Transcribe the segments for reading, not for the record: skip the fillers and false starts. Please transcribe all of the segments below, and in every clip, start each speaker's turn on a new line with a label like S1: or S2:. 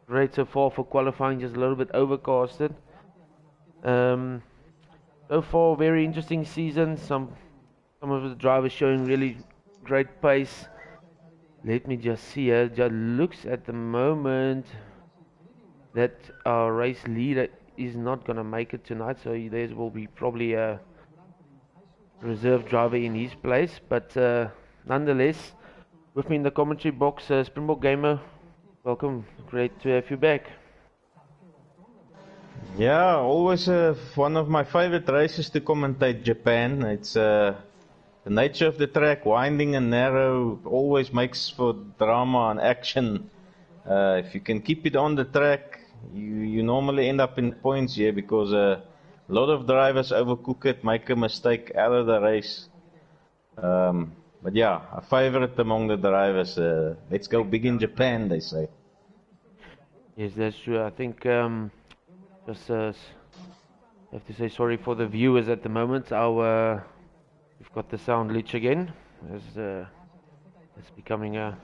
S1: great so far for qualifying, just a little bit overcasted. So far, very interesting season. Some of the drivers showing really great pace. Let me just see here. Just looks at the moment that our race leader is not gonna make it tonight, so there will be probably a reserve driver in his place. But nonetheless, with me in the commentary box, SpringbokGamer, welcome. Great to have you back.
S2: Yeah, always one of my favorite races to commentate, Japan. It's the nature of the track, winding and narrow, always makes for drama and action. If you can keep it on the track, you normally end up in points here because a lot of drivers overcook it, make a mistake out of the race. But yeah, a favorite among the drivers. Let's go big in Japan, they say.
S1: Yes, that's true. I think just have to say sorry for the viewers at the moment. We've got the sound glitch again. It's becoming a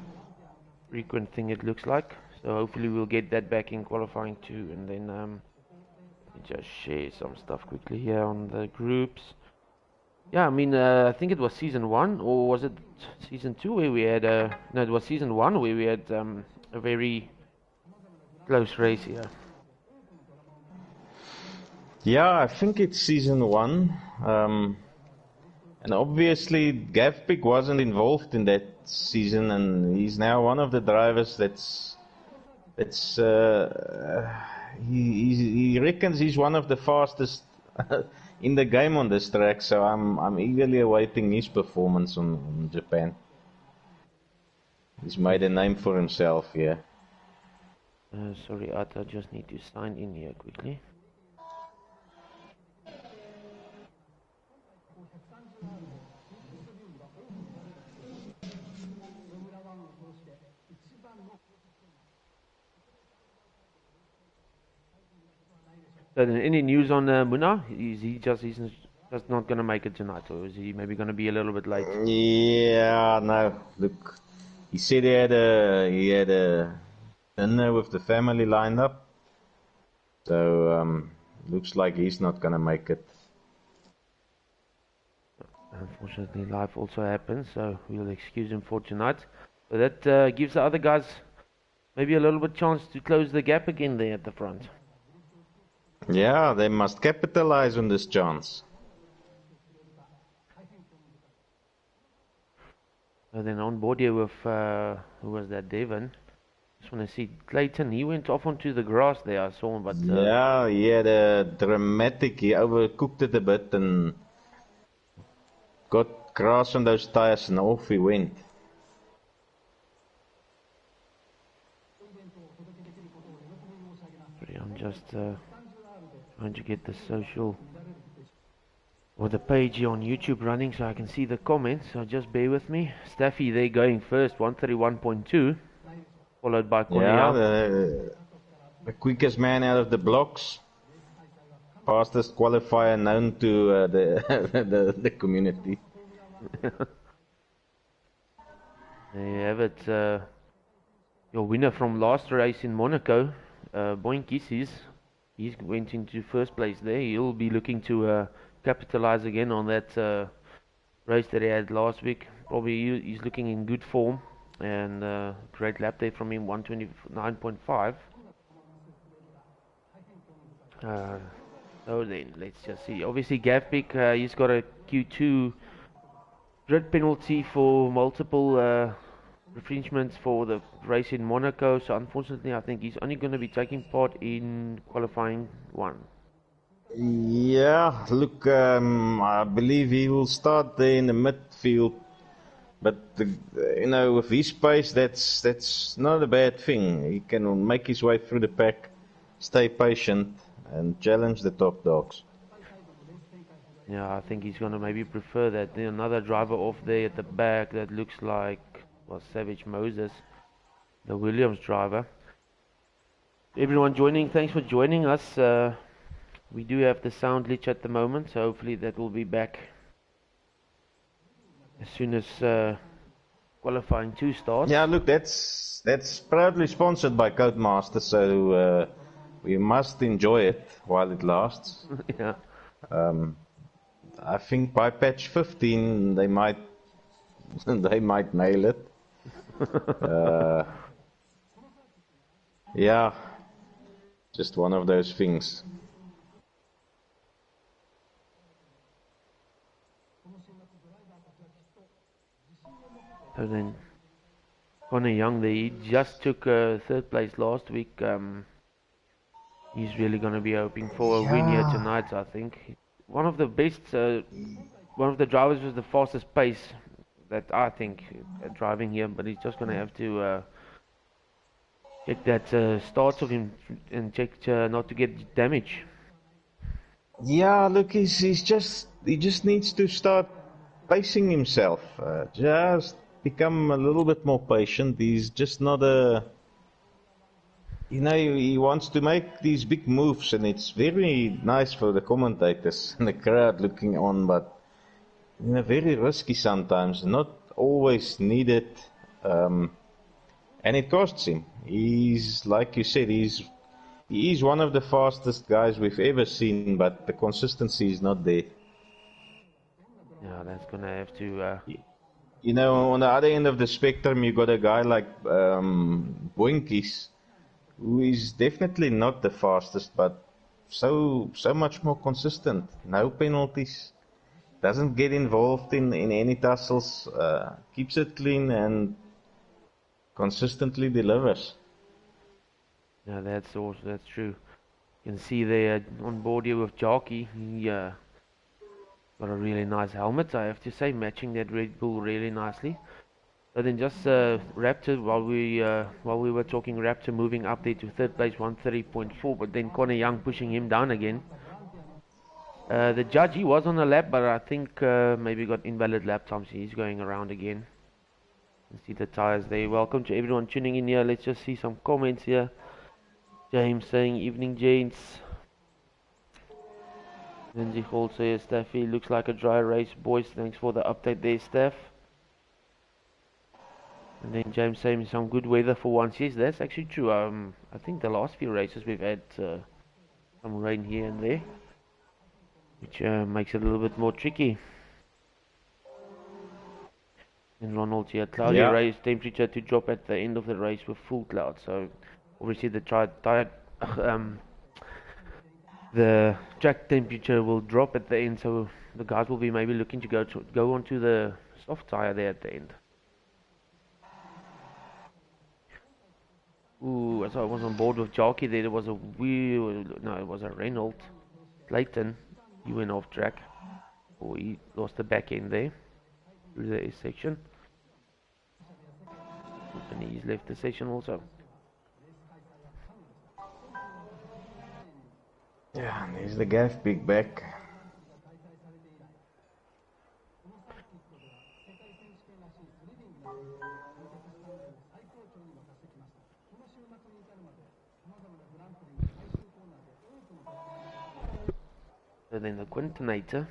S1: frequent thing, it looks like. So hopefully we'll get that back in qualifying too. And then let me just share some stuff quickly here on the groups. Yeah, I mean, I think it was season 1, or was it season 2 where we had no, it was season 1 where we had a very close race here.
S2: Yeah, I think it's season 1. And obviously Gavpik wasn't involved in that season, and he's now one of the drivers he reckons he's one of the fastest in the game on this track, so I'm eagerly awaiting his performance on Japan. He's made a name for himself here.
S1: Sorry, Attie, I just need to sign in here quickly. So then any news on Muna? He's just not gonna make it tonight, or is he maybe gonna be a little bit late?
S2: Yeah, no. Look, he said he had a dinner with the family lined up, so looks like he's not gonna make it.
S1: Unfortunately, life also happens, so we'll excuse him for tonight. So that gives the other guys maybe a little bit chance to close the gap again there at the front.
S2: Yeah, they must capitalize on this chance.
S1: And then on board here with who was that? Devon. Just want to see Claasen. He went off onto the grass there. I saw him, but
S2: yeah, he had a dramatic. He overcooked it a bit and got grass on those tires, and off he went.
S1: I'm just trying to get the social or the page here on YouTube running so I can see the comments. So just bear with me. Staffy there going first, 131.2, followed by Cornell.
S2: Yeah, the quickest man out of the blocks, fastest qualifier known to the community.
S1: There you have it. Your winner from last race in Monaco, Boinkis, he went into first place there. He'll be looking to capitalize again on that race that he had last week. Probably he's looking in good form, and great lap there from him, 129.5. So then let's just see. Obviously Gavpik, he's got a Q2 grid penalty for multiple infringements for the race in Monaco, so unfortunately I think he's only going to be taking part in qualifying 1.
S2: Yeah, look, I believe he will start there in the midfield, but with his pace, that's not a bad thing. He can make his way through the pack, stay patient, and challenge the top dogs.
S1: Yeah, I think he's going to maybe prefer that. There's another driver off there at the back that looks like, well, Savage Moses, the Williams driver. Everyone joining, thanks for joining us. We do have the sound glitch at the moment, so hopefully that will be back as soon as qualifying 2 starts.
S2: Yeah, look, that's proudly sponsored by Codemaster, so we must enjoy it while it lasts.
S1: Yeah.
S2: I think by patch 15 they might they might nail it. Yeah, just one of those things.
S1: So then, Connor Young, he just took 3rd place last week. He's really going to be hoping for a win here tonight, I think. One of the best, one of the drivers with the fastest pace that I think driving here, but he's just going to have to check that starts of him and check not to get damage.
S2: Yeah, look, he just needs to start pacing himself. Just become a little bit more patient. He's just not a, you know, he wants to make these big moves, and it's very nice for the commentators and the crowd looking on, but you know, very risky sometimes, not always needed, and it costs him. He's, like you said, he's one of the fastest guys we've ever seen, but the consistency is not there.
S1: Yeah, that's going to have to...
S2: You know, on the other end of the spectrum, you got a guy like Boinkies, who is definitely not the fastest, but so much more consistent. No penalties, doesn't get involved in any tussles, keeps it clean and consistently delivers.
S1: Yeah, that's true. You can see there on board here with Jockey, he got a really nice helmet, I have to say, matching that Red Bull really nicely. So then just Raptor, while we were talking, Raptor moving up there to 3rd place, 130.4, but then Connor Young pushing him down again. The judge, he was on a lap, but I think maybe got invalid lap times. He's going around again. You see the tires there. Welcome to everyone tuning in here. Let's just see some comments here. James saying, evening gents. Lindsay Hall says, Staffy, looks like a dry race. Boys, thanks for the update there, Staff. And then James saying some good weather for once. Yes, that's actually true. I think the last few races we've had some rain here and there, which makes it a little bit more tricky. And Ronald here, cloudy race temperature to drop at the end of the race with full cloud. So obviously the the track temperature will drop at the end. So the guys will be maybe looking to go onto the soft tire there at the end. Ooh, so I was on board with Jockey there. There was a it was a Renault. Claasen, he went off track. Or he lost the back end there through the S section. And he's left the section also.
S2: Yeah, and there's the gaff big back.
S1: So then the Quintinator,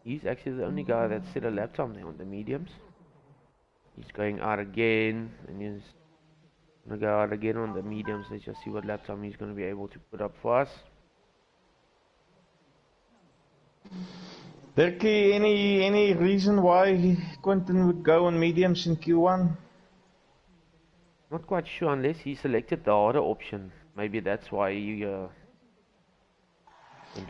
S1: he's actually the only guy that set a lap time there on the mediums. He's going out again, and he's going to go out again on the mediums. Let's just see what lap time he's going to be able to put up for us.
S2: Dirkie, any reason why Quentin would go on mediums in Q1?
S1: Not quite sure, unless he selected the harder option. Maybe that's why he went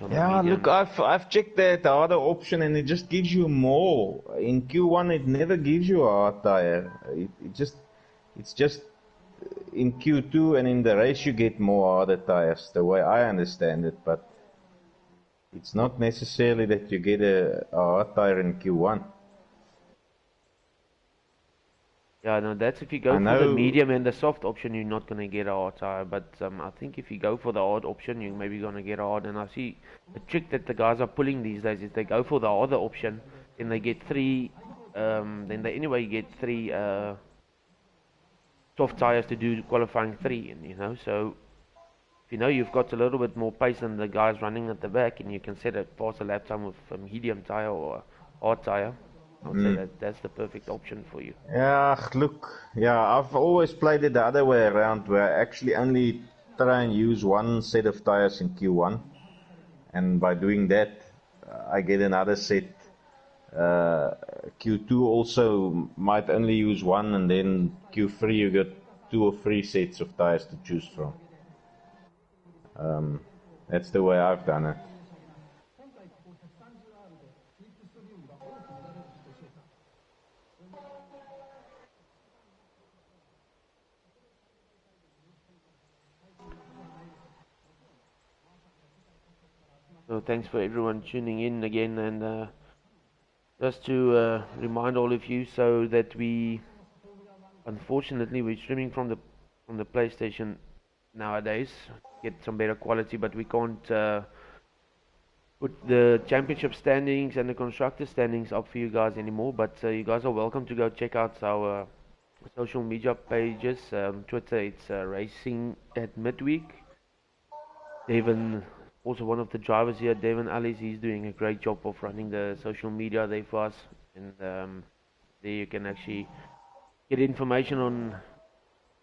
S1: on
S2: Yeah,
S1: the medium.
S2: look, I've checked that harder option, and it just gives you more. In Q1, it never gives you a hard tire. It's just in Q2 and in the race you get more harder tires, the way I understand it. But it's not necessarily that you get a hard tire in Q1.
S1: Yeah, no, that's if you go for the medium and the soft option, you're not going to get a hard tire. But I think if you go for the hard option, you're maybe going to get a hard. And I see the trick that the guys are pulling these days is they go for the harder option, then they get three, then they anyway get three soft tires to do qualifying 3 in, you know. So if you know you've got a little bit more pace than the guys running at the back, and you can set a faster lap time with a medium tire or a hard tire, I would say that that's the perfect option for you.
S2: Yeah, look, yeah, I've always played it the other way around, where I actually only try and use one set of tires in Q1, and by doing that, I get another set. Q2 also might only use one, and then Q3 you get 2 or 3 sets of tires to choose from. That's the way I've done it.
S1: So thanks for everyone tuning in again, and just to remind all of you, so that unfortunately we're streaming from the PlayStation nowadays, get some better quality, but we can't put the championship standings and the constructor standings up for you guys anymore. But you guys are welcome to go check out our social media pages. Twitter, it's Racing at Midweek. Devin, also one of the drivers here, Devin Alice, he's doing a great job of running the social media there for us, and there you can actually get information on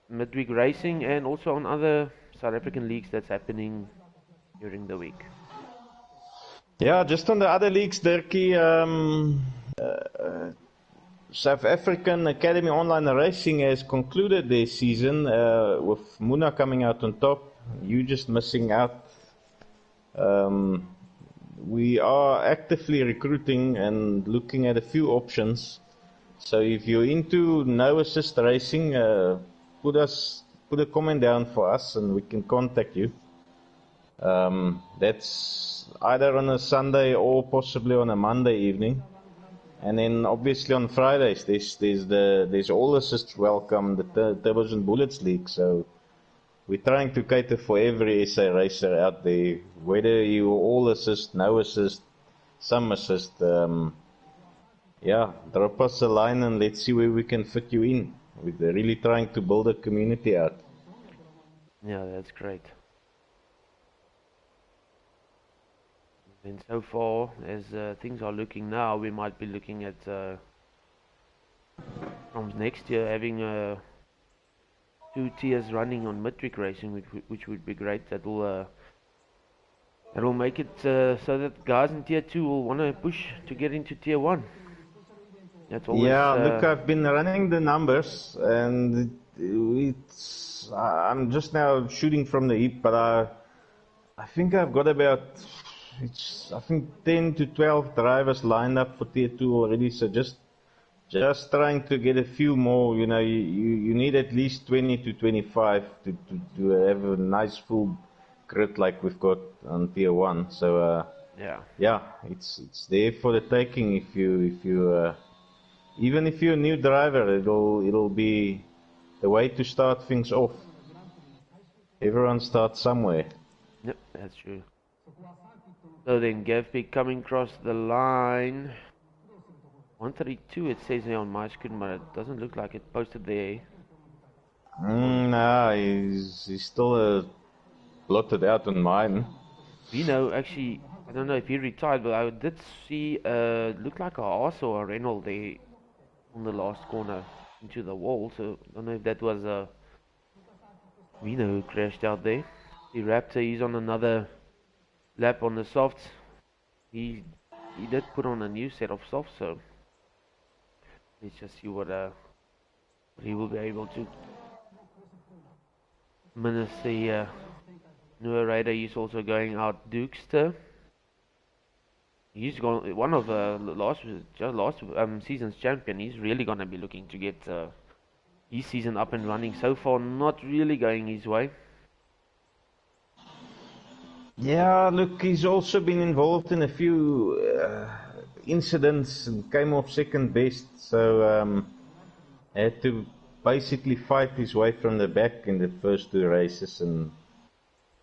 S1: Midweek racing and also on other South African leagues that's happening during the week.
S2: Yeah, just on the other leagues, Dirkie, South African Academy Online Racing has concluded their season with Muna coming out on top. You just missing out. We are actively recruiting and looking at a few options. So if you're into no assist racing, put a comment down for us and we can contact you. That's either on a Sunday or possibly on a Monday evening. And then obviously on Fridays there's all assists welcome, the Turbos and Bullets League. So we're trying to cater for every SA racer out there, whether you all assist, no assist, some assist. Yeah, drop us a line and let's see where we can fit you in. We're really trying to build a community out.
S1: Yeah, that's great. And so far, as things are looking now, we might be looking at from next year having 2 tiers running on Midweek racing, which would be great. That will make it so that guys in tier 2 will want to push to get into tier 1. That's always,
S2: yeah, look, I've been running the numbers, and I'm just now shooting from the hip, but I think I've got about 10 to 12 drivers lined up for tier 2 already. So just trying to get a few more. You know, you need at least 20 to 25 to have a nice full grid like we've got on tier 1. So yeah, it's there for the taking. If you even if you're a new driver, it'll be the way to start things off. Everyone starts somewhere.
S1: Yep, that's true. So then Gavpik coming across the line. 132 it says here on my screen, but it doesn't look like it posted there.
S2: No, he's still blotted out on mine.
S1: Vino, actually, I don't know if he retired, but I did see looked like a Haas or a Renault there on the last corner into the wall. So I don't know if that was a Vino who crashed out there. The Raptor, he's on another lap on the softs. He did put on a new set of softs, so let's just see what he will be able to. Minnesota Noah Raider, he's also going out Dukester. He's gone one of last season's champion. He's really gonna be looking to get his season up and running. So far, not really going his way.
S2: Yeah, look, he's also been involved in a few incidents and came off second best. So had to basically fight his way from the back in the first 2 races. And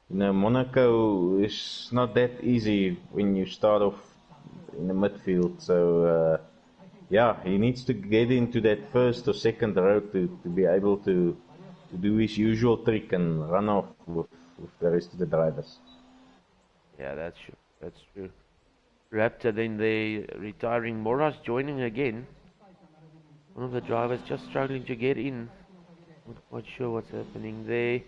S2: you know, Monaco is not that easy when you start off in the midfield. So yeah, he needs to get into that first or second row to be able to do his usual trick and run off with the rest of the drivers.
S1: Yeah, that's true. That's true. Raptor, then they retiring. Mora's joining again. One of the drivers just struggling to get in. Not quite sure what's happening there.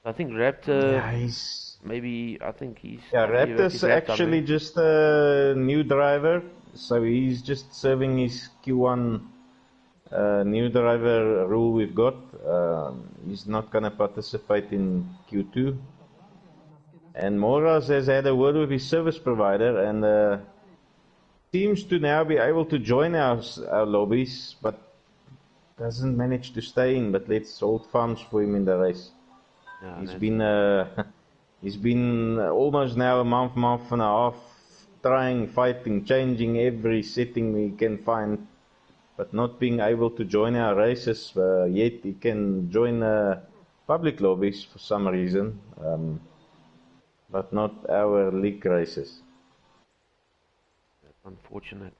S1: I think Raptor,
S2: Yeah, he's...
S1: maybe, I think he's
S2: Yeah,
S1: happy with
S2: Raptor's
S1: his lap time
S2: actually
S1: there.
S2: just a new driver, so he's just serving his Q1 new driver rule we've got. He's not going to participate in Q2. And Moraz has had a word with his service provider and seems to now be able to join our lobbies, but doesn't manage to stay in. But let's hold farms for him in the race.
S1: Yeah,
S2: He's
S1: that's
S2: been he's been almost now a month and a half trying, fighting, changing every setting we can find, but not being able to join our races. Yet he can join public lobbies for some reason, but not our league races.
S1: unfortunate.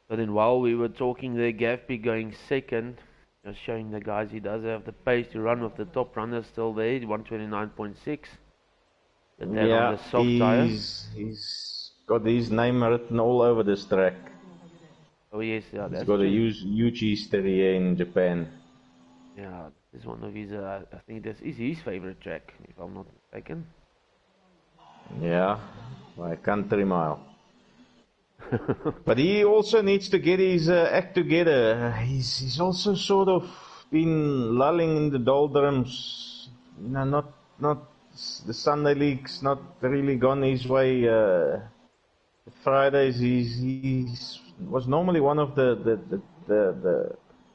S1: But then while we were talking there, Gaffby going second, just showing the guys he does have the pace to run with the top runner still there, 129.6. But that on the soft tyre.
S2: He's got his name written all over this track.
S1: Oh yes, yeah,
S2: He's
S1: that's
S2: got
S1: true.
S2: a huge history here in Japan.
S1: Yeah, this is one of his, I think this is his favorite track, if I'm not mistaken.
S2: Yeah, by country mile. But he also needs to get his act together. He's also sort of been lulling in the doldrums. You know, not the Sunday league's not really gone his way. Fridays he's was normally one of the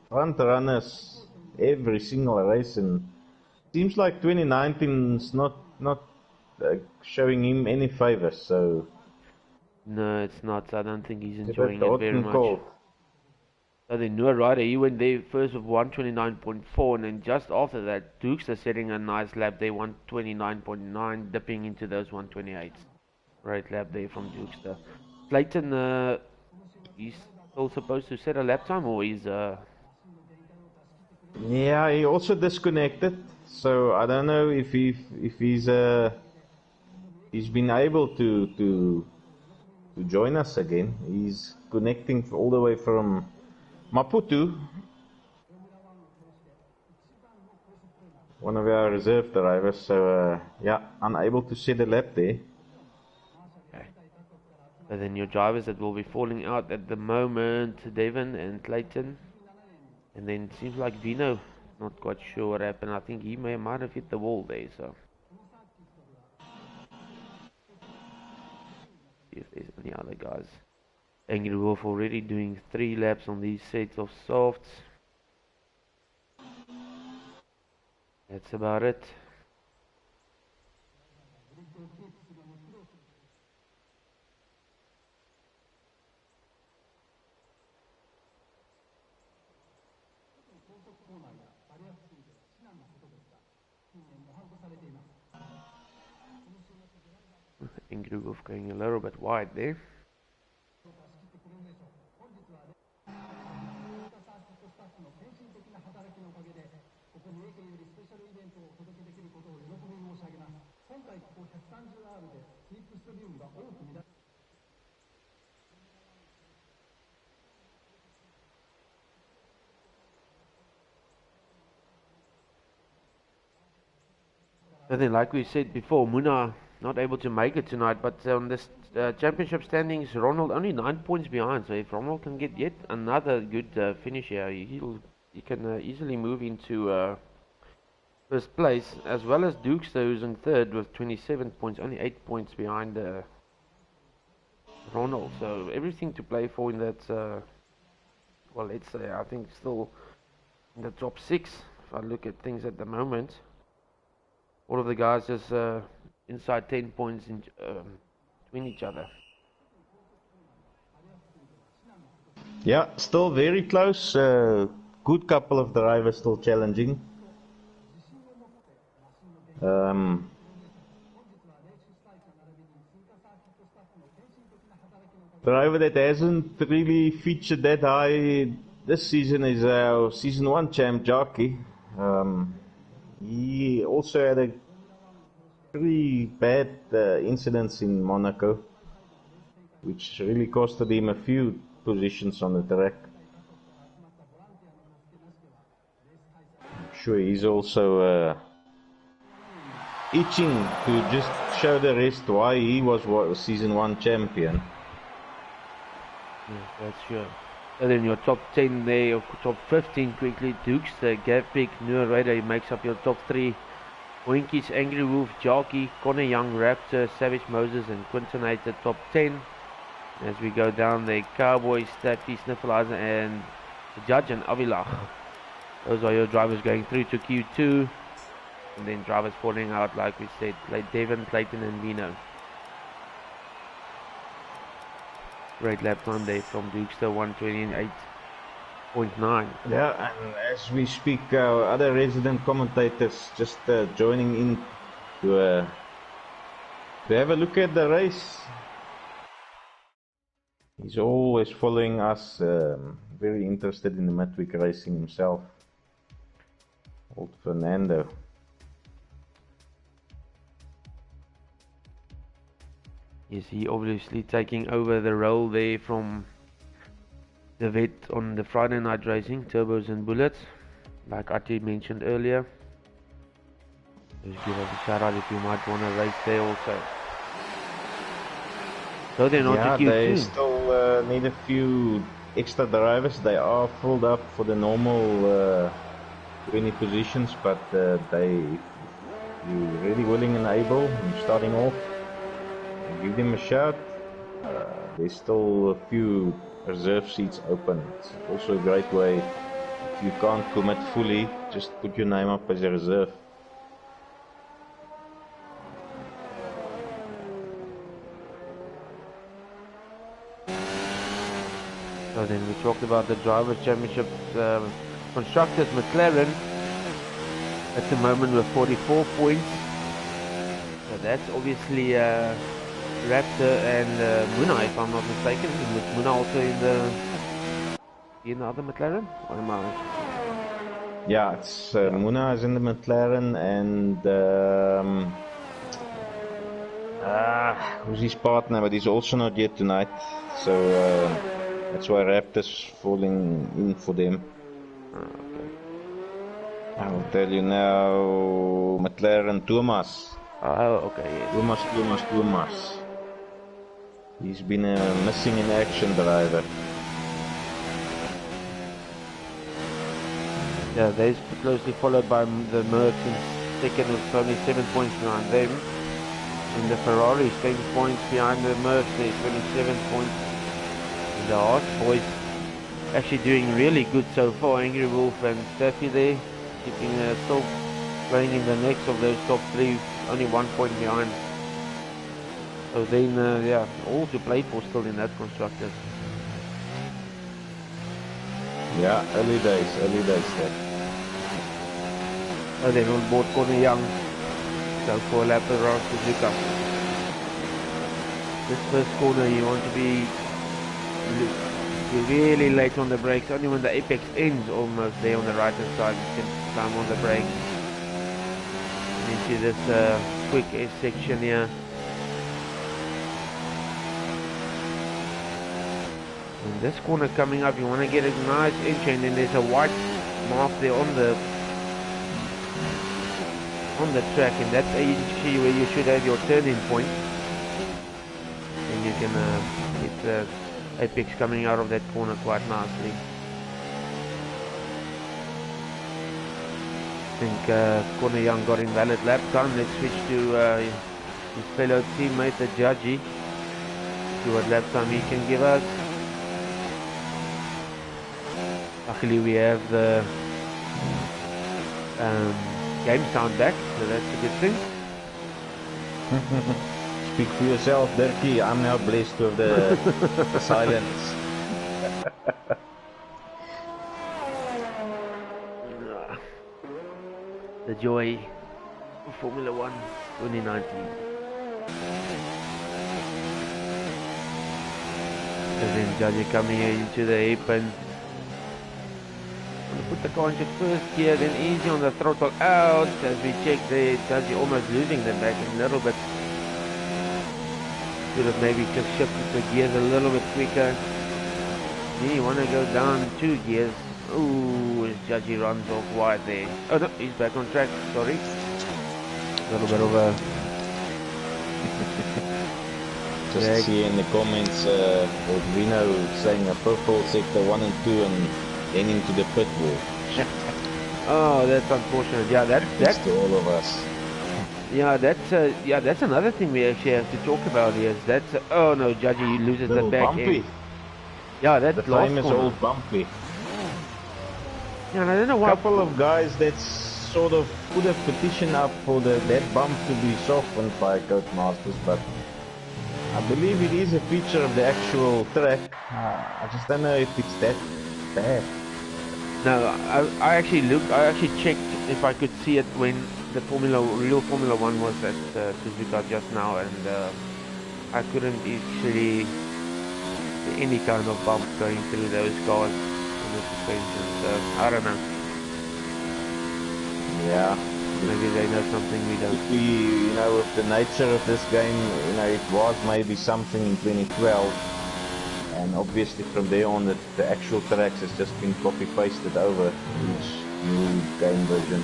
S2: front runners every single race, and seems like 2019's not showing him any favors. So.
S1: No, it's not. I don't think he's
S2: It's a bit
S1: enjoying it
S2: hot
S1: very
S2: and
S1: much.
S2: cold.
S1: So then Noah Ryder, he went there first with 129.4, and then just after that, Dukes are setting a nice lap there, 129.9, dipping into those 128s. Great lap there from Dukes. Claasen, he's still supposed to set a lap time, or he's
S2: Yeah, he also disconnected, so I don't know if he's been able to join us again. He's connecting all the way from Maputo, one of our reserve drivers. So yeah, unable to set a lap there.
S1: okay. So then your drivers that will be falling out at the moment, Devon and Clayton. And then it seems like Vino, not quite sure what happened. I think he might have hit the wall there, so. See if there's any other guys. Angry Wolf already doing 3 laps on these sets of softs. That's about it. Angry Wolf going a little bit wide there. So then, like we said before, Muna not able to make it tonight, but on this championship standings, Ronald only 9 points behind. So if Ronald can get yet another good finish here, he can easily move into first place, as well as Dukes, who's in third with 27 points, only 8 points behind Ronald. So everything to play for in that, well, let's say, I think still in the top 6, if I look at things at the moment. All of the guys just inside 10 points in, between each other.
S2: Yeah, still very close. Good couple of drivers still challenging. Driver that hasn't really featured that high this season is our season 1 champ, Jockey. He also had a pretty bad incidents in Monaco. which really costed him a few positions on the track. I'm sure he's also itching to just show the rest why he was season 1 champion.
S1: Yes, that's sure. And then your top 10 there, or top 15 quickly. Dukes, Gavpik, Noor Raider, he makes up your top 3. Winkies, Angry Wolf, Jockey, Connor Young, Raptor, Savage Moses and Quinton Hayes the top 10. As we go down there, Cowboys, Staffy, Sniffleizer and the Judge and Avilach. Those are your drivers going through to Q2. And then drivers falling out like we said, like Devon, Clayton and Vino. Great lap time there from Dukester, 128.9.
S2: Yeah, and as we speak, our other resident commentators just joining in to have a look at the race. He's always following us, very interested in the midweek racing himself. Old Fernando.
S1: Yes, he obviously taking over the role there from the vet on the Friday night racing, Turbos and Bullets, like Attie mentioned earlier. Just give us a shout out if you might want to race there also. So they're not
S2: Yeah,
S1: to Q2.
S2: they still need a few extra drivers. They are filled up for the normal 20 positions, but if you're really willing and able and starting off, give them a shout. There's still a few reserve seats open. It's also a great way, if you can't commit fully, just put your name up as a reserve.
S1: So then we talked about the Drivers' Championships. Constructors, McLaren at the moment with 44 points. So that's obviously Raptor and Muna, if I'm not mistaken. Was Muna also in the other McLaren? Or am I?
S2: Yeah, it's Muna is in the McLaren, and who's his partner? But he's also not yet tonight. So that's why Raptor's falling in for them.
S1: Okay.
S2: I will tell you now, McLaren Thomas.
S1: Oh, okay, yes.
S2: Thomas. He's been a missing in action driver.
S1: Yeah, they're closely followed by the Mercs in second with only 7 points behind them. And the Ferraris 10 points behind the Mercs, they're 27 points. And the Haas boys actually doing really good so far. Angry Wolf and Staffy there, keeping still playing in the next of those top 3, only 1 point behind. So then, yeah, all to play for still in that constructors.
S2: Yeah, early days there.
S1: Oh, then on board Connor Young. So for a lap around Suzuka. This first corner you want to be really late on the brakes. Only when the apex ends almost there on the right hand side you can climb on the brakes. And into this quick S section here. And this corner coming up, you want to get a nice entry, and then there's a white mark there on the track, and that's actually where you should have your turning point. And you can get the apex coming out of that corner quite nicely. I think Connor Young got invalid lap time. Let's switch to his fellow teammate, the Judgy. See what lap time he can give us. Luckily we have the game sound back, so that's a good thing.
S2: Speak for yourself, Dirkie. I'm now blessed with the silence.
S1: The joy of Formula 1 2019. And then Judge coming into the apron. Put the car into first gear, then easy on the throttle out. As we check there, Judge almost losing them back a little bit. Should have maybe just shifted the gears a little bit quicker. Yeah, you want to go down 2 gears. Ooh, his judgy runs off wide there. Oh no, he's back on track, sorry. A little bit of a...
S2: Just see in the comments, Vino saying a purple sector 1 and 2 and then into the pit wall.
S1: Oh, that's unfortunate. Yeah, that's
S2: to all of us.
S1: Yeah, that's another thing we actually have to talk about here. Is that's oh no, Judgy loses the back
S2: bumpy.
S1: end. Yeah, that's
S2: the famous old bumpy.
S1: Yeah, and I don't know why.
S2: A couple of guys that sort of put a petition up for that bump to be softened by Codemasters, but I believe it is a feature of the actual track. I just don't know if it's that bad.
S1: No, I actually looked. I actually checked if I could see it when the real Formula 1 was at Suzuka just now, and I couldn't actually see any kind of bump going through those cars on the suspension. So I don't know.
S2: Yeah.
S1: Maybe they know something we don't.
S2: If we, with the nature of this game, it was maybe something in 2012, and obviously from there on, the actual tracks has just been copy-pasted over each new game version.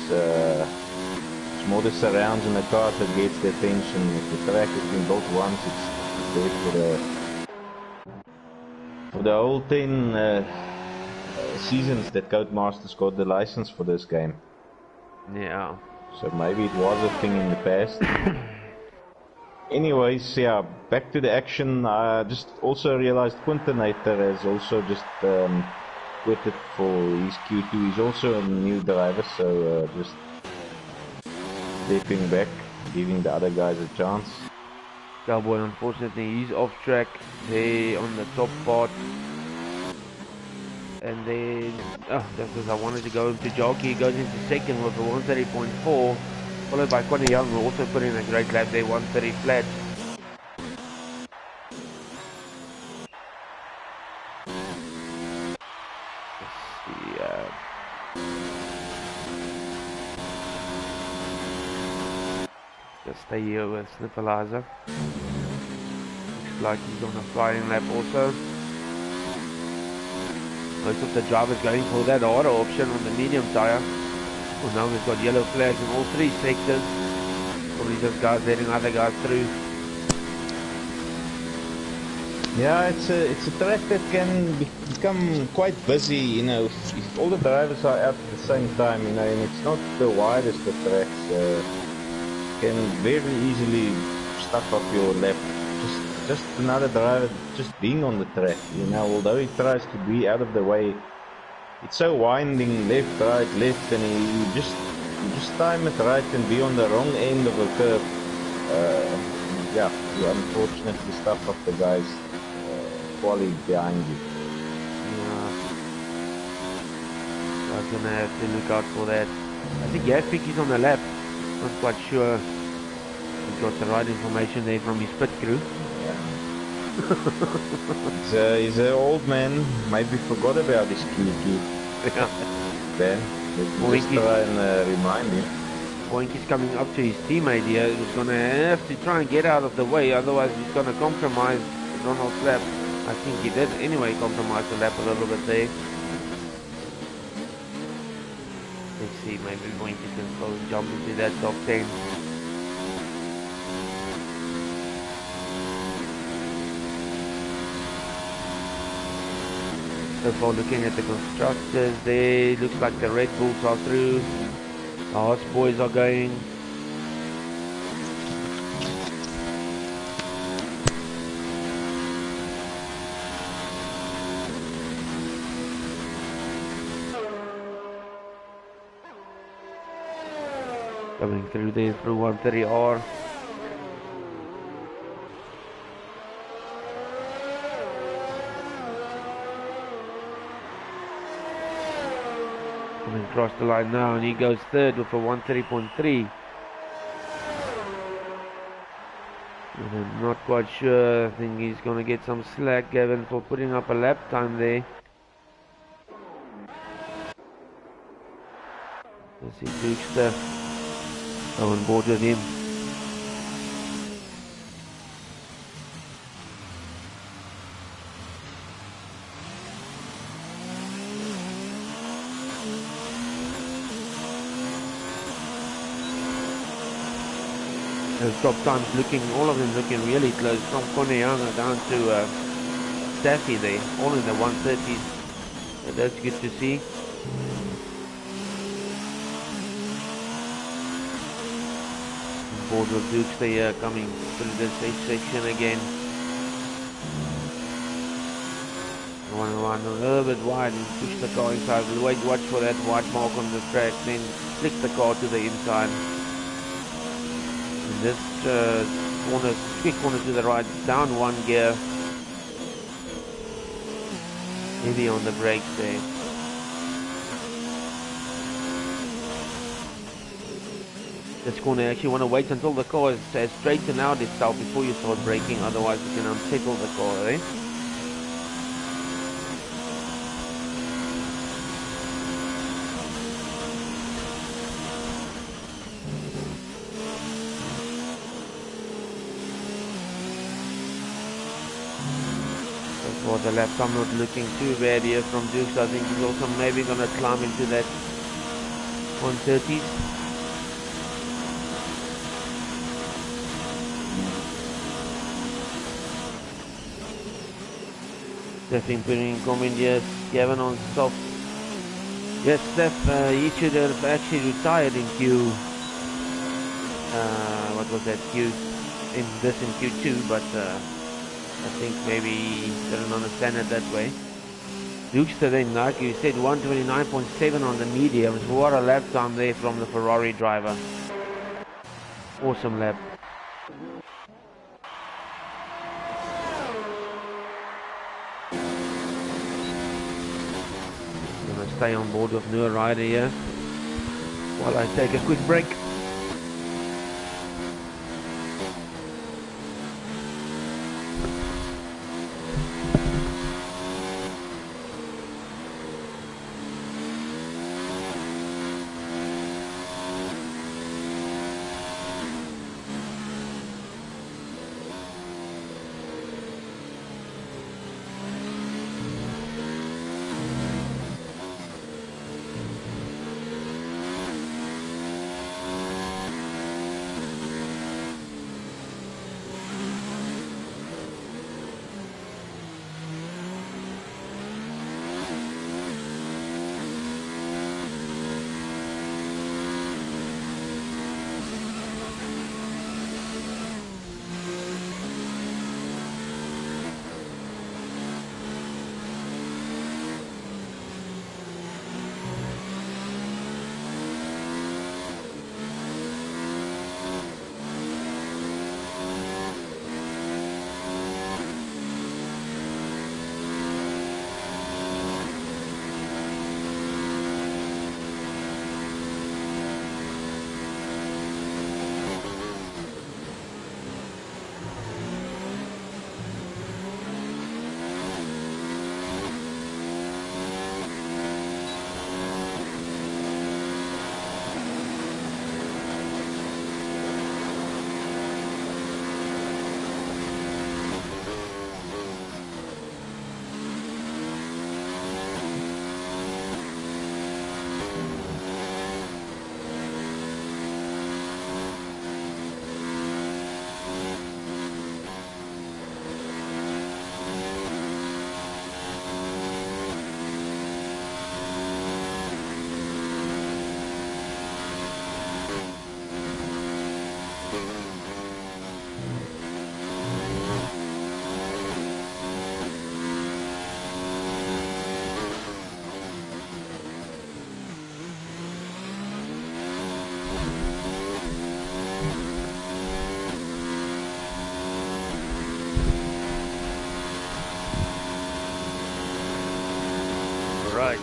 S2: It's more the surrounds and the cars that gets the attention. If the track has been built once, it's there for the whole 10 seasons that Codemasters got the license for this game.
S1: Yeah.
S2: So maybe it was a thing in the past. Anyways, yeah, back to the action. I just also realized Quintanator has also just quitted for his Q2. He's also a new driver, so just stepping back, giving the other guys a chance.
S1: Cowboy, unfortunately, he's off track there on the top part. And then, just as I wanted to go into jockey, he goes into second with a 130.4, followed by Connie Young, who also put in a great lap there, 130 flat. Just stay here with Sniffalizer. Looks like he's on a flying lap also. Most of the drivers going for that harder option on the medium tyre. Well, now we've got yellow flags in all 3 sectors. Probably just guys letting other guys through.
S2: Yeah, it's a track that can become quite busy, if all the drivers are out at the same time, and it's not the widest of tracks. Can very easily stuff up your lap. Just another driver just being on the track, although he tries to be out of the way. It's so winding, left, right, left, and you just time it right and be on the wrong end of a curve. Yeah, you unfortunately stuff up the guys quality behind you.
S1: Yeah, I was gonna have to look out for that. I think Jasper's on the lap. Not quite sure he got the right information there from his pit crew.
S2: He's an old man, maybe forgot about his Q2.
S1: Yeah.
S2: Then, let's just try and remind him.
S1: Boinky's coming up to his teammate here. He's going to have to try and get out of the way, otherwise he's going to compromise Donald's lap. I think he did anyway compromise the lap a little bit there. Let's see, maybe Boinky can slowly jump into that top 10. So far, looking at the constructors, there looks like the Red Bulls are through. The Haas boys are going. Coming through there through 130R. Coming across the line now, and he goes third with a 130.3. And I'm not quite sure. I think he's going to get some slack, Gavin, for putting up a lap time there. Let's see, Duke's on board with him. The top times looking, all of them looking really close, from Koneyanga down to Staffy there, all in the 130s. So that's good to see. Board with Dukes there coming through this section again. One a little bit wide and push the car inside. Watch for that white mark on the track, then flick the car to the inside. And this corner, quick corner to the right, down one gear. Heavy on the brakes there. This corner, you actually want to wait until the car has straightened out itself before you start braking, otherwise you can unsettle the car, eh? For the lap, I'm not looking too bad here from Dukes. I think he's also maybe going to climb into that 130s. Steph putting in comment, yes, Gavin on soft. Yes, Steph, he should have actually retired in what was that, in Q2, but I think maybe he didn't understand it that way. Dukes then, like you said, 129.7 on the medium. What a lap time there from the Ferrari driver. Awesome lap. Gonna stay on board with Noah Ryder here while I take a quick break. Right.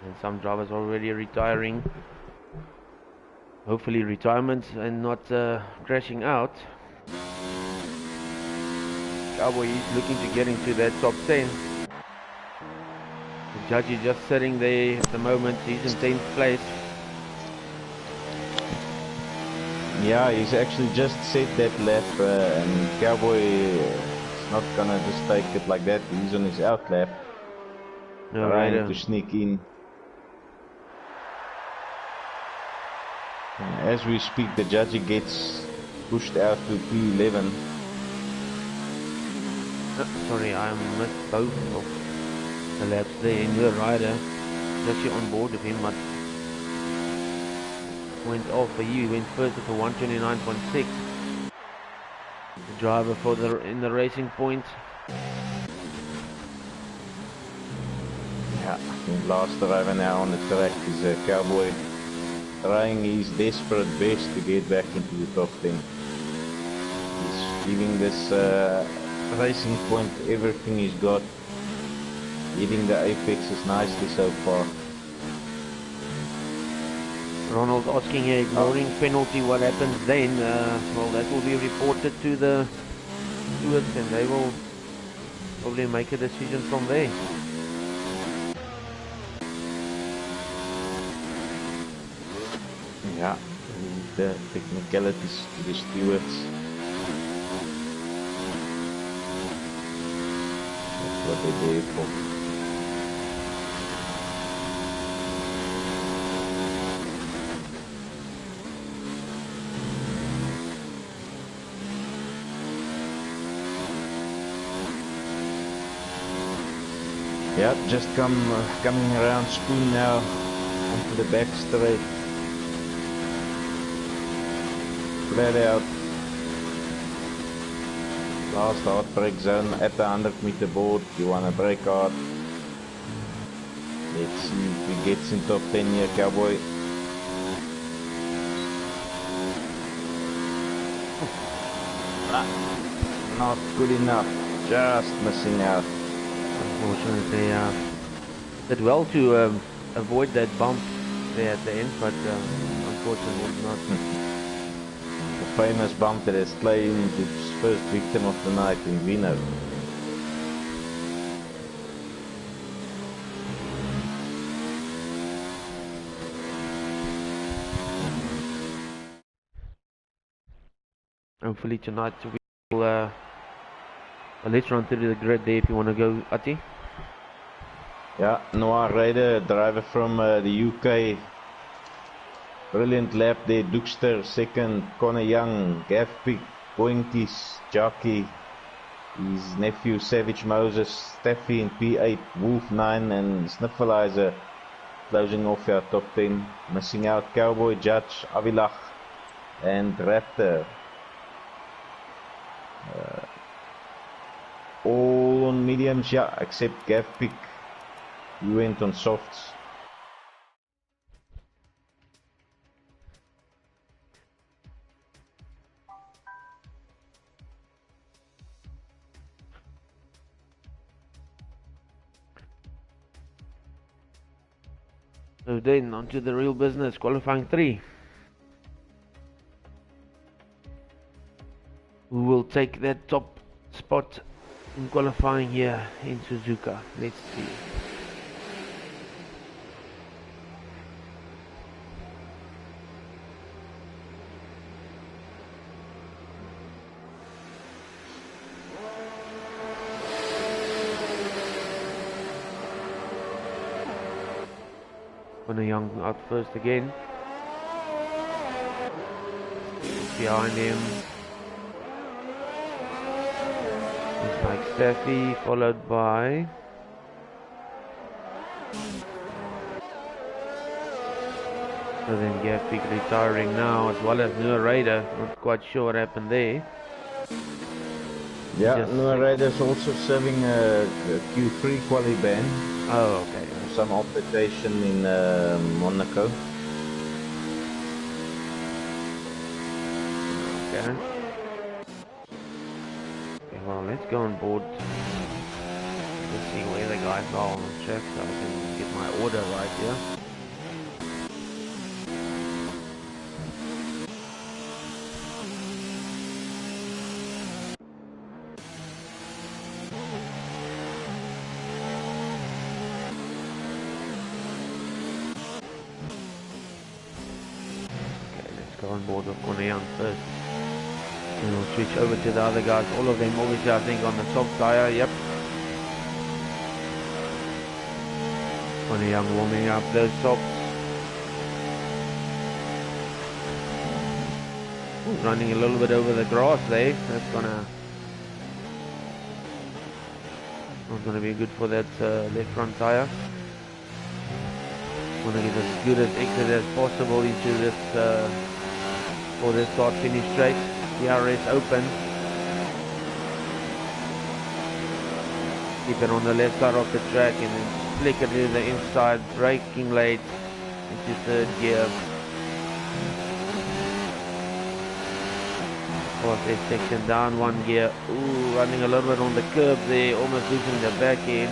S1: And some drivers already retiring. Hopefully retirement and not crashing out. Cowboy is looking to get into that top 10. The judge is just sitting there at the moment. He's in 10th place.
S2: Yeah, he's actually just set that lap, and Cowboy is not gonna just take it like that. He's on his out lap.
S1: No
S2: trying
S1: rider.
S2: to sneak in. And as we speak, the judge gets pushed out to P11.
S1: Sorry, I missed both of the laps there in the rider. Actually on board with him, but went off for you. He went first with a 129.6. The driver for in the racing point.
S2: Yeah, I think last driver now on the track is a Cowboy, trying his desperate best to get back into the top 10. He's giving this racing point everything he's got, hitting the apexes nicely so far.
S1: Ronald asking here, ignoring penalty, what happens then? Well, that will be reported to the stewards and they will probably make a decision from there.
S2: Yeah, the technicalities to the stewards. That's what they're there for. Yeah, just coming around Spoon now onto the back straight. Flat out. Last hard brake zone at the 100-meter board. You want to brake hard. Let's see if he gets in top 10 here, Cowboy. Not good enough. Just missing out.
S1: Unfortunately, did well to avoid that bump there at the end, but unfortunately not.
S2: The famous bump that has claimed its first victim of the night in Vino.
S1: Hopefully tonight we will. Well, let's run through the grid there if you want to go, Attie.
S2: Yeah, Noah Ryder, driver from the UK. Brilliant lap there, Dookster second, Connor Young, Gavpik, Boinkies, Jockey, his nephew Savage Moses, Staffy in P8, Wolf 9 and Sniffleizer closing off our top 10. Missing out Cowboy, Judge, Avilach and Raptor. All on mediums, yeah, except Gavpik. He went on softs.
S1: So then, on to the real business, qualifying 3. Who will take that top spot in qualifying here in Suzuka? Let's see. Connor Young out first again. Behind him is Mike Staffy, followed by so then Gavpik retiring now, as well as Noah Raider. Not quite sure what happened there.
S2: Yeah, Noah Raider's also serving a Q3 quali ban.
S1: Oh, okay.
S2: Some altercation in Monaco.
S1: Okay. Okay, well, let's go on board. Let's see where the guys are on the track so I can get my order right here. On board with Connor Young first. And we'll switch over to the other guys. All of them obviously I think on the soft tyre, yep. Connie Young warming up those socks. Ooh, running a little bit over the grass there. That's not gonna be good for that left front tire. Want to get as good as exit as possible into this for this start finish straight. DRS open. Keep it on the left side of the track and then flick it to the inside, braking late into third gear. Fourth section down one gear. Ooh, running a little bit on the curb there, almost losing the back end.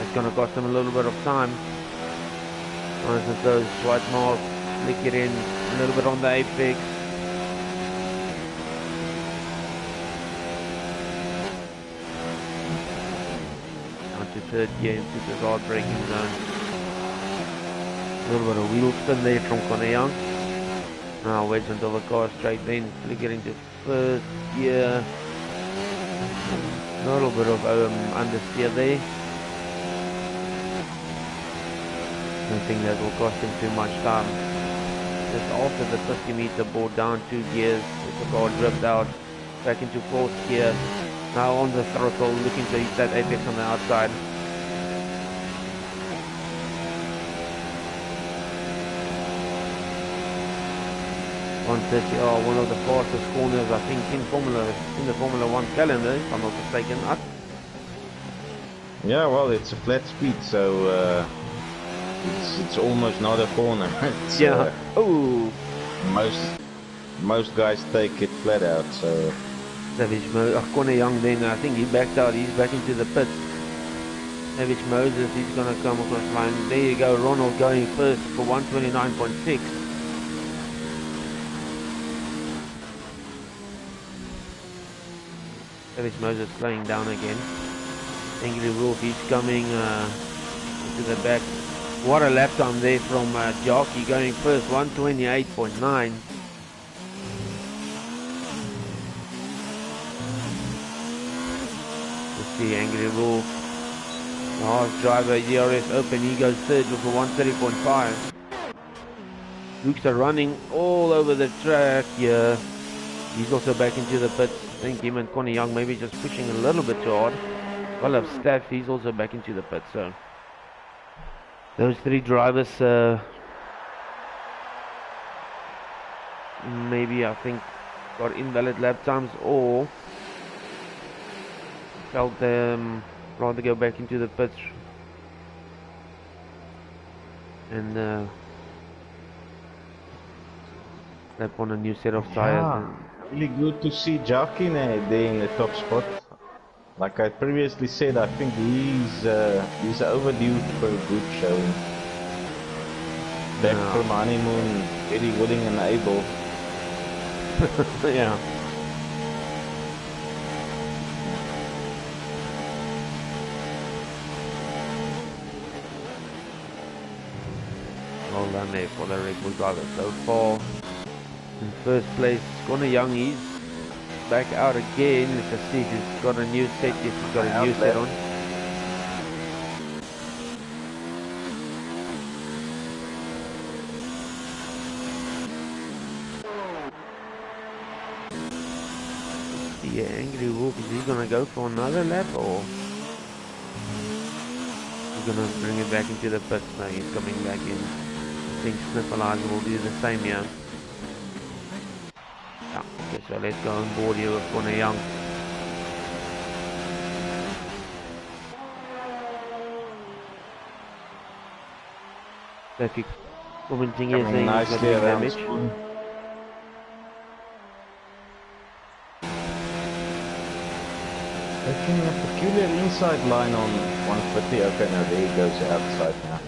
S1: It's going to cost him a little bit of time. Once it goes white mark, flick it in a little bit on the apex. Down to third gear into the hard braking zone. A little bit of wheel spin there from Connie Young. Now wedge until the car straight, then flick it into first gear. A little bit of understeer there. I don't think that will cost him too much time. Just after the 50-meter board, down 2 gears, with the car dripped out, back into 4th gear. Now on the throttle, looking to hit that apex on the outside. One of the fastest corners, I think, in the Formula 1 calendar, if I'm not mistaken.
S2: Yeah, well, it's a flat speed, so it's almost not a corner. It's,
S1: yeah. Oh.
S2: Most guys take it flat out. So.
S1: Connie Young then, I think he backed out. He's back into the pits. Savage Moses, he's gonna come across the line. There you go, Ronald going first for 129.6. Savage Moses slowing down again. Angry Wolf, he's coming to the back. What a lap time there from Jockey going first, 128.9. Let's see, Angry Wolf. Last driver, DRS open, he goes third with a 130.5. Luke's are running all over the track here. He's also back into the pits. I think him and Connie Young maybe just pushing a little bit too hard. Well, of Staff, he's also back into the pits. So those 3 drivers, maybe I think got invalid lap times or felt them rather go back into the pits and lap on a new set of tires.
S2: Yeah, really good to see Jockey there in the top spot. Like I previously said, I think he's overdue for a good showing. Back from honeymoon, very willing and able.
S1: Yeah. Well done there for the Red Bull driver so far. In first place, Connie Young, he's back out again. Let's see if he's got a new set. Yes, he's got a new set on. Yeah, Angry Wolf, is he gonna go for another lap or he's gonna bring it back into the pits? No, he's coming back in. I think Sniffleizer will do the same here. Yeah, okay, so let's go on board here with Connie Young. Traffic commenting here saying he's got big damage.
S2: Taking a peculiar inside line on 150. Okay, now there he goes outside now.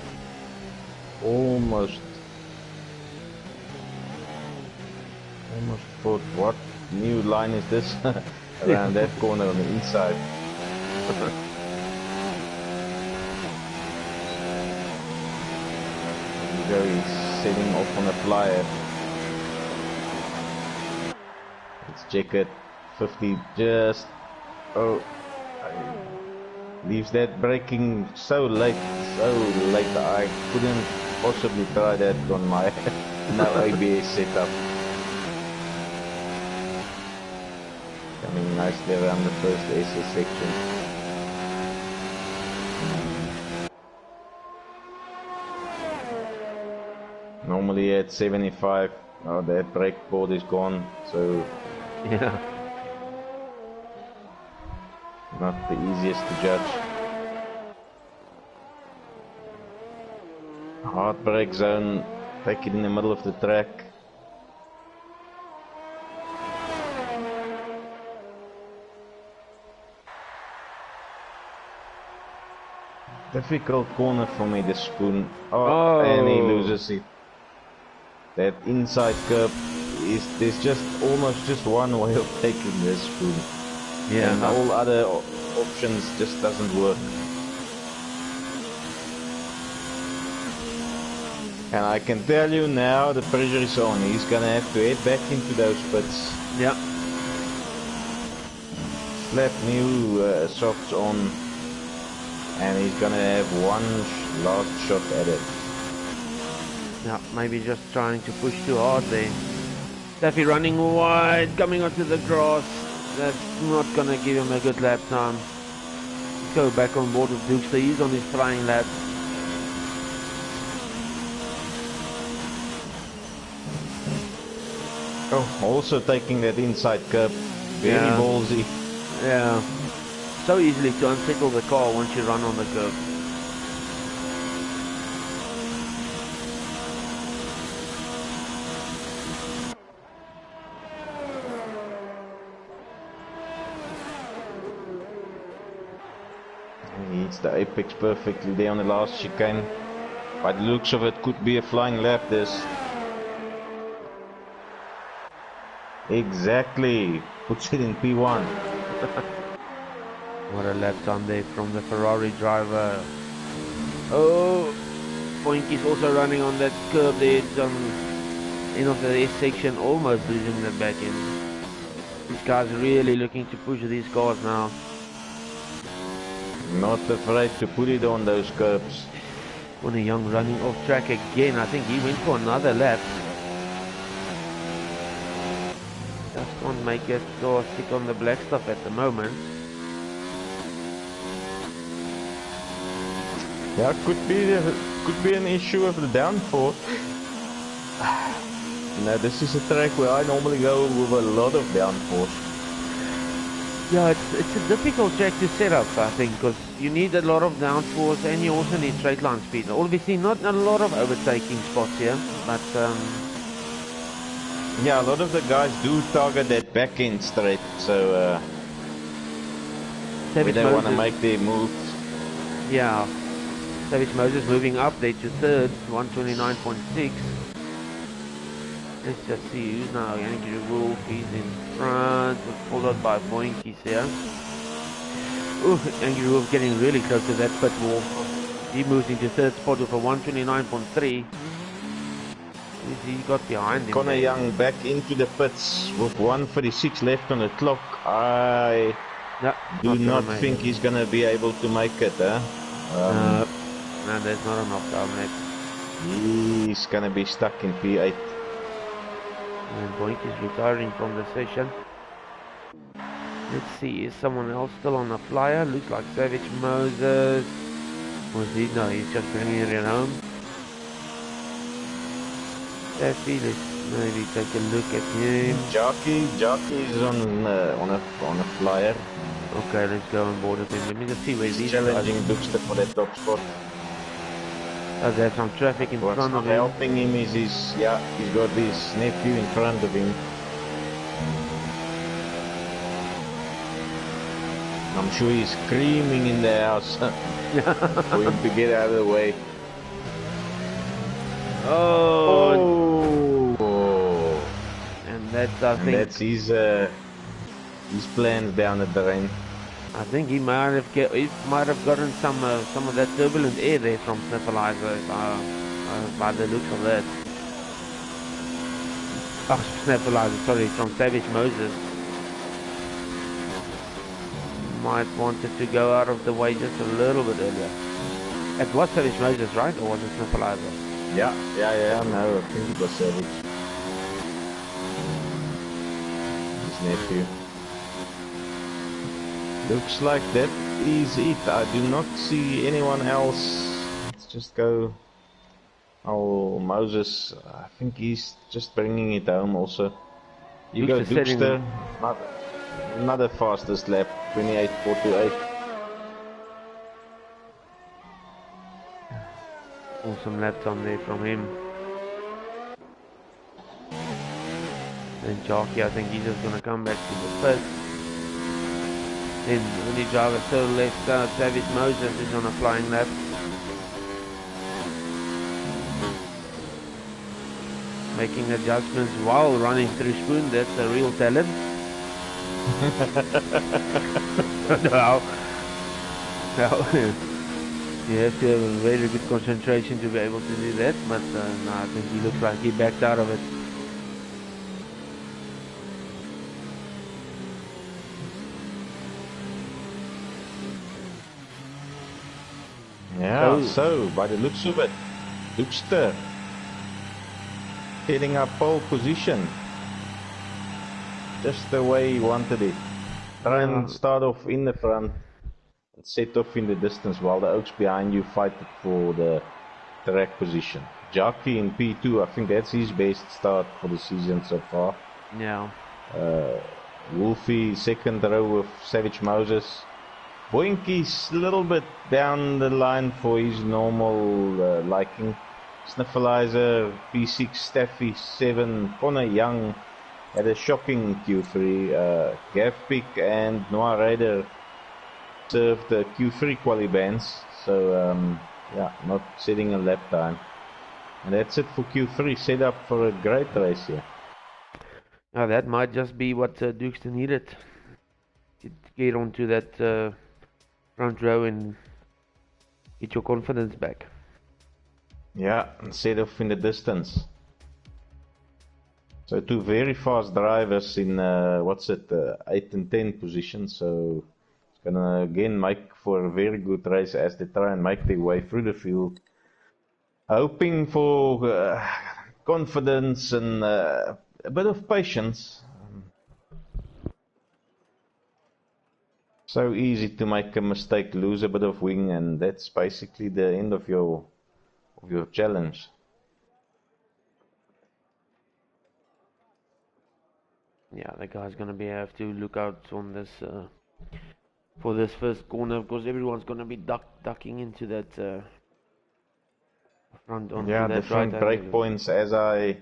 S2: Almost thought, what new line is this? Around that corner on the inside. There you go, he's setting off on a flyer. Let's check it. 50 just... Oh, leaves that braking so late. so late. I couldn't possibly try that on my no ABS setup. Coming nicely around the first SS section. Normally at 75, oh, that brake board is gone, so
S1: Yeah.
S2: not the easiest to judge. Hard brake zone, take it in the middle of the track. Difficult corner for me, this spoon. Oh, and he loses it. That inside curb is, there's just almost just one way of taking this spoon.
S1: Yeah.
S2: And all other options just doesn't work. And I can tell you now the pressure is on. He's gonna have to head back into those pits.
S1: Yeah.
S2: Slap new softs on. And he's gonna have one last shot at it.
S1: Yeah, maybe just trying to push too hard there. Taffy running wide, coming onto the grass. That's not gonna give him a good lap time. Let's go back on board with Duke, so he's on his flying lap.
S2: Oh, also taking that inside curb. Very ballsy.
S1: Yeah. So easily to unsettle the car once you run on the curb.
S2: He hits the apex perfectly there on the last chicane. By the looks of it, could be a flying lap this. Exactly. Puts it in P1.
S1: What a lap time there from the Ferrari driver. Oh, Poinky's also running on that curb there. It's on end of the S section, almost losing the back end. This guy's really looking to push these cars now.
S2: Not afraid to put it on those curbs.
S1: Conor Young running off track again. I think he went for another lap. Just can't make it go stick on the black stuff at the moment.
S2: Yeah, could be an issue of the downforce. Now this is a track where I normally go with a lot of downforce.
S1: Yeah, it's a difficult track to set up, I think, because you need a lot of downforce and you also need straight line speed. Obviously not a lot of overtaking spots here, but
S2: yeah, a lot of the guys do target that back end straight, so where they want to make their moves.
S1: Yeah. Savage Moses moving up there to third, 129.6. Let's just see who's now. Yankee Wolf, he's in front, followed by Boinkies here. Ooh, Yankee Wolf getting really close to that pit wall. He moves into third spot with a 129.3. He got behind him.
S2: Conor Young back into the pits with 1:36 left on the clock. I do not think he's going to be able to make it, huh?
S1: No, there's not enough time left.
S2: He's gonna be stuck in P8.
S1: And Boink is retiring from the session. Let's see, is someone else still on the flyer? Looks like Savage Moses. Was he? No, he's just bringing it home. Taffy, let's maybe take a look at him.
S2: Jockey is on a flyer.
S1: Okay, let's go on board with him. Let me just see where these
S2: challenging Duxter for that top spot.
S1: Oh, there's some traffic in front of him.
S2: Helping him is he's got his nephew in front of him. I'm sure he's screaming in the house for him to get out of the way.
S1: Oh! And that's, I think,
S2: that's his plans down the drain.
S1: I think he might have gotten some of that turbulent air there from Snaffleizer, by the looks of that. Oh, Snaffleizer, sorry, from Savage Moses. Might wanted to go out of the way just a little bit earlier. It was Savage Moses, right? Or was it Sniffleiser?
S2: Yeah, no, I think it was Savage. His nephew. Looks like that is it. I do not see anyone else. Let's just go. Oh, Moses, I think he's just bringing it home also. You go Dookster, not the fastest lap, 28.428.
S1: Awesome laps on there from him. Then Jockey, I think he's just going to come back to the pit. Then when you drive a third left, Savage Moses is on a flying lap. Making adjustments while running through Spoon, that's a real talent. Now, you have to have a very good concentration to be able to do that, but no, I think he looks like he backed out of it.
S2: Yeah, so by the looks of it, Dookster hitting up pole position. Just the way he wanted it. Try and start off in the front and set off in the distance while the Oaks behind you fight for the track position. Jockey in P2, I think that's his best start for the season so far.
S1: Yeah.
S2: Wolfie, second row with Savage Moses. Boinky's a little bit down the line for his normal liking. Sniffleiser, P6, Staffy, 7, Connor Young had a shocking Q3. Gavpik and Noah Raider served the Q3 quali bans, so yeah, not setting a lap time. And that's it for Q3, set up for a great race here.
S1: Now that might just be what Dookster needed to get onto that front row and get your confidence back.
S2: Yeah, and set off in the distance. So two very fast drivers in, 8 and 10 position, so it's gonna again make for a very good race as they try and make their way through the field. Hoping for confidence and a bit of patience. So easy to make a mistake, lose a bit of wing, and that's basically the end of your challenge.
S1: Yeah, the guy's gonna have to look out on this for this first corner, because everyone's gonna be ducking into that front onto that
S2: different
S1: right
S2: brake points. As I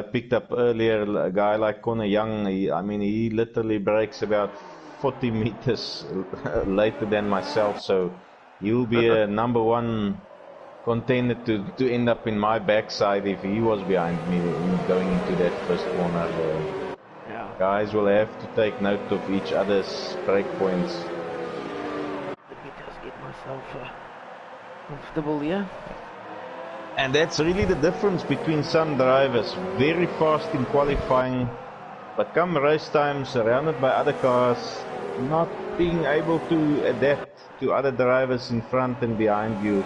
S2: picked up earlier, a guy like Connor Young, he literally brakes about 40 meters later than myself, so he'll be a number one contender to end up in my backside if he was behind me going into that first corner. Guys will have to take note of each other's brake points.
S1: Let me just get myself comfortable here.
S2: And that's really the difference between some drivers. Very fast in qualifying, but come race time, surrounded by other cars, not being able to adapt to other drivers in front and behind you.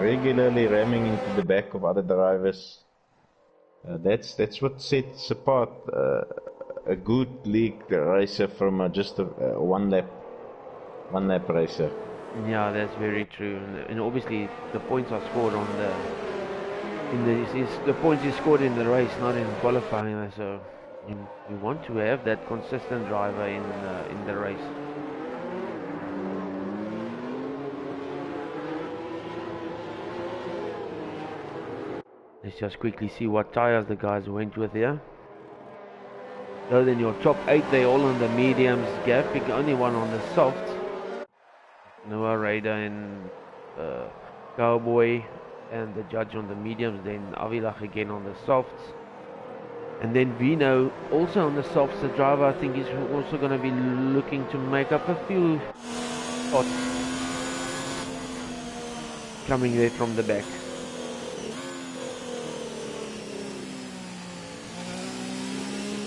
S2: Regularly ramming into the back of other drivers. That's what sets apart a good league racer from just a one lap racer.
S1: Yeah, that's very true. And obviously the points are scored on the points you scored in the race, not in qualifying. So you want to have that consistent driver in the race. Let's just quickly see what tires the guys went with here. So then your top 8, they're all on the mediums. Gavpik only one on the softs. Noah Raider and Cowboy and the judge on the mediums. Then Avilach again on the softs. And then Vino also on the softs. The driver, I think, is also going to be looking to make up a few spots coming there from the back.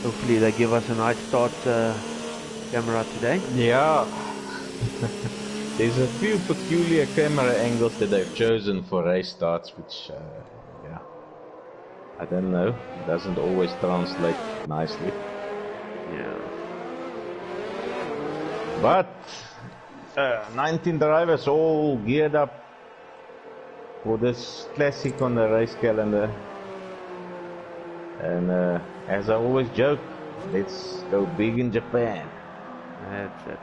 S1: Hopefully they give us a nice start camera today.
S2: Yeah. There's a few peculiar camera angles that they've chosen for race starts, which, yeah, I don't know, it doesn't always translate nicely.
S1: Yeah.
S2: But 19 drivers all geared up for this classic on the race calendar. And as I always joke, let's go big in Japan.
S1: That's it.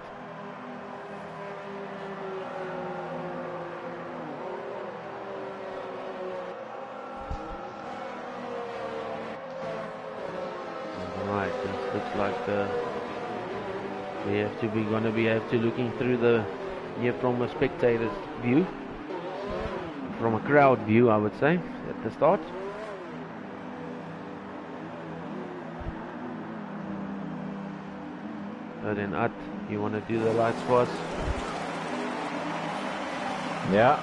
S1: Right, this looks like we have to looking through the from a spectator's view, from a crowd view, I would say, at the start. So then, you want to do the lights for us?
S2: Yeah.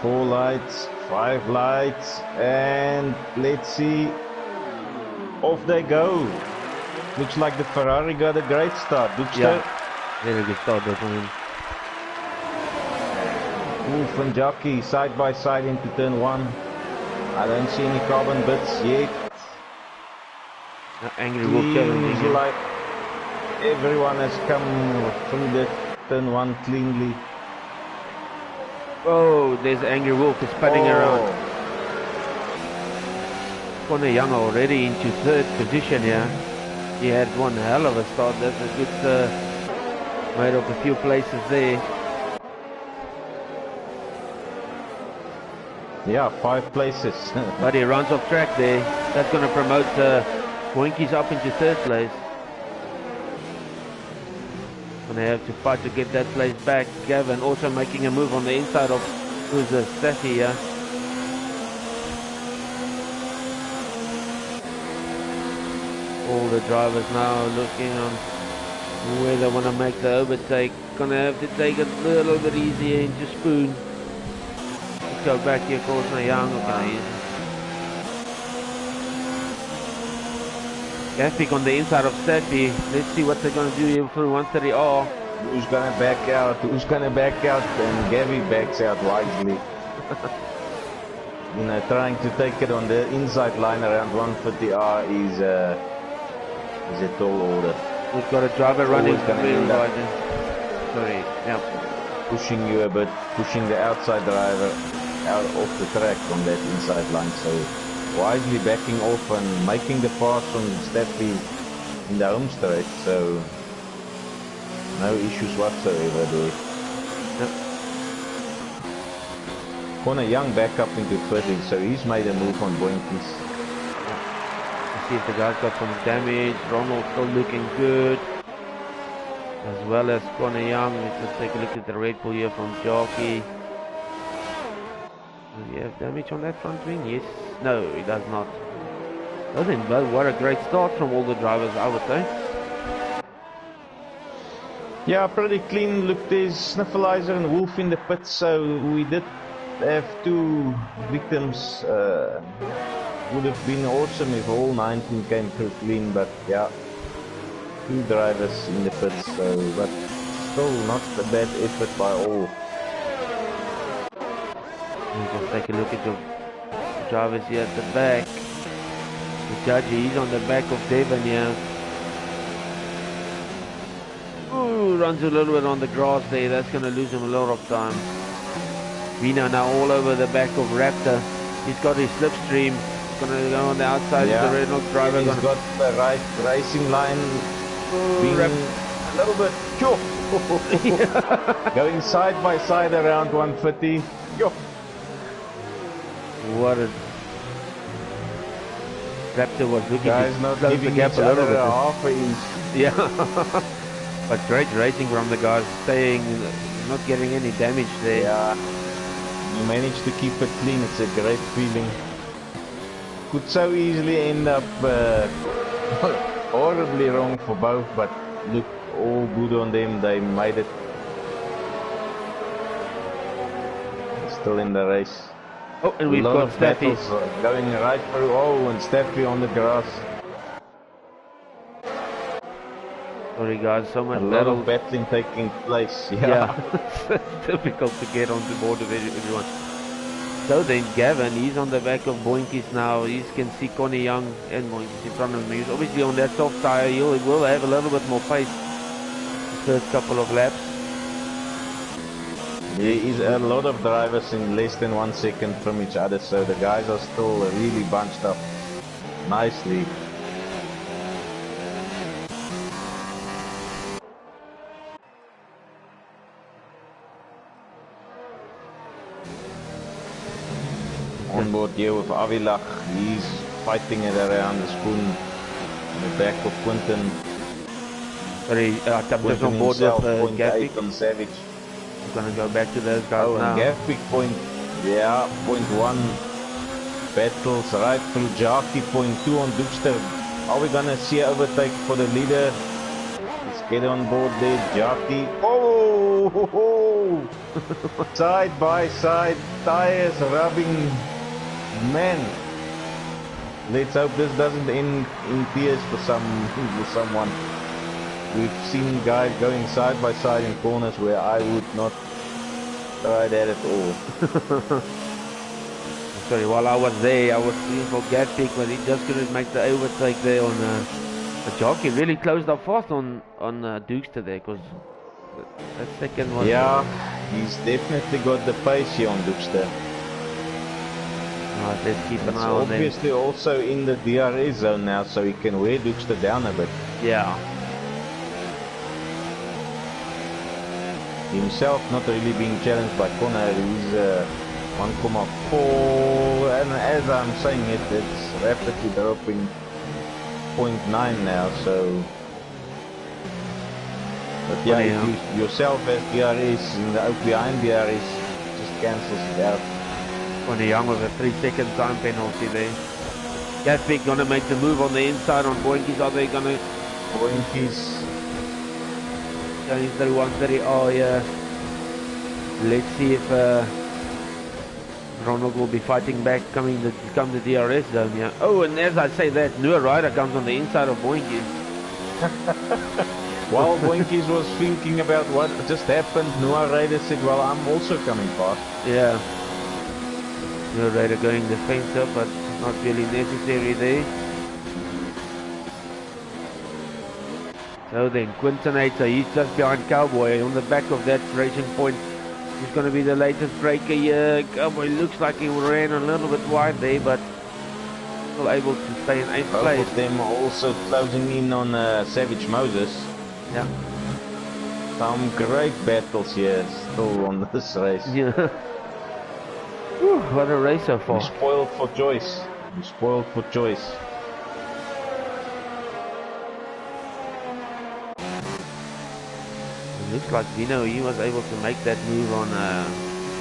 S2: Four lights, 5 lights, and let's see. Off they go. Looks like the Ferrari got a great start.
S1: Yeah, very good start there for him.
S2: Wolf and Jockey side by side into turn 1. I don't see any carbon bits yet.
S1: Angry Wolf challenging him.
S2: Like everyone has come through the turn 1 cleanly.
S1: Oh, there's Angry Wolf is spinning around. Connor Young already into 3rd position here. He had one hell of a start. That's a good made up a few places there.
S2: Yeah, 5 places.
S1: But he runs off track there. That's going to promote Winkies up into 3rd place. And they have to fight to get that place back. Gavin also making a move on the inside of who's the Attie here. All the drivers now looking on where they want to make the overtake. Gonna have to take it a little bit easier into Spoon. Let's go back here, Claasen Young. Okay. Gaspic on the inside of Steffi. Let's see what they're going to do here through 130R.
S2: Who's going to back out? Who's going to back out? And Gavi backs out wisely. You know, trying to take it on the inside line around 150R is a tall order.
S1: We've got a driver running
S2: going to end up
S1: sorry, yeah.
S2: pushing you a bit, pushing the outside driver out off the track on that inside line. So wisely backing off and making the pass on Steffi in the home straight, so no issues whatsoever there.
S1: Yep.
S2: Connor Young back up into 30, so he's made a move on Boinkies.
S1: Let's see if the guy's got some damage. Ronald still looking good, as well as Connor Young. Let's just take a look at the Red Bull here from Jockey. Does he have damage on that front wing? Yes. No, he does not. Doesn't, but what a great start from all the drivers, I would say.
S2: Yeah, pretty clean. Look, there's Sniffleiser and Wolf in the pits, so we did have 2 victims. Would have been awesome if all 19 came through clean, but yeah, 2 drivers in the pits, so, but still not a bad effort by all.
S1: Just take a look at the drivers here at the back. The judge, he's on the back of Devon here. Ooh, runs a little bit on the grass there. That's going to lose him a lot of time. Vino now all over the back of Raptor. He's got his slipstream. He's going to go on the outside of the Reynolds driver.
S2: He's got the right racing line being a little bit going side by side around 150. Yo.
S1: What a Raptor was looking
S2: Guys
S1: to
S2: not
S1: close
S2: giving
S1: the gap
S2: each
S1: a little
S2: other
S1: bit.
S2: a half an inch.
S1: Yeah, but great racing from the guys, staying, not getting any damage there.
S2: Yeah, you managed to keep it clean. It's a great feeling. Could so easily end up horribly wrong for both, but look, all good on them. They made it. Still in the race.
S1: Oh, and we've got Steffi
S2: going right through. Oh, and Steffi on the grass.
S1: Sorry guys, so much
S2: A lot
S1: battle.
S2: of battling taking place.
S1: Yeah, it's difficult to get on the board with everyone. So then Gavin, he's on the back of Boinkies now. He can see Connie Young and Boinkies in front of him. He's obviously on that soft tire. He will have a little bit more pace the first couple of laps.
S2: There is a lot of drivers in less than 1 second from each other, so the guys are still really bunched up nicely. On board here with Avilach, he's fighting it around the spoon on the back of Quinton.
S1: Sorry, I'm just on board with Gavik.
S2: On Savage.
S1: I'm gonna go back to those guys now.
S2: And Gavik point 1 battles right through Jackie. Point 2 on Dookster. Are we gonna see an overtake for the leader? Let's get on board there, Jackie. Oh, ho, ho. Side by side, tires rubbing. Man, let's hope this doesn't end in tears for someone. We've seen guys going side by side in corners where I would not try that at all.
S1: Sorry, while I was there, I was seeing for Gatpick, but he just couldn't make the overtake there on the jockey. Really closed up fast on Dookster there, because that second one.
S2: Yeah, he's definitely got the pace here on Dookster.
S1: Alright, let's keep an eye on them.
S2: Obviously also in the DRS zone now, so he can wear Dookster down a bit.
S1: Yeah.
S2: Himself not really being challenged by Connor. He's 1,4, and as I'm saying it, it's rapidly dropping 0.9 now, so... But yeah, if you yourself as DRS in the out behind DRS, just cancels it out.
S1: Connie Young with a 3-second time penalty there. Gatpick gonna make the move on the inside on Boinkies. Are they gonna...
S2: Boinkies
S1: going through 130. Oh yeah. Let's see if Ronald will be fighting back come the DRS zone. Yeah. Oh, and as I say that, Noah Ryder comes on the inside of Boinkies.
S2: While Boinkies was thinking about what just happened, Noah Ryder said, well, I'm also coming fast.
S1: Yeah. Noah Ryder going defensive, but not really necessary there. So then, Quintonator, he's just behind Cowboy on the back of that racing point. He's going to be the latest breaker here. Cowboy looks like he ran a little bit wide there, but still able to stay in 8th place.
S2: Both of them also closing in on Savage Moses.
S1: Yeah.
S2: Some great battles here still on this race.
S1: Yeah. Whew, what a race so far.
S2: We're spoiled for choice. We're spoiled for choice.
S1: Looks like Dino, he was able to make that move on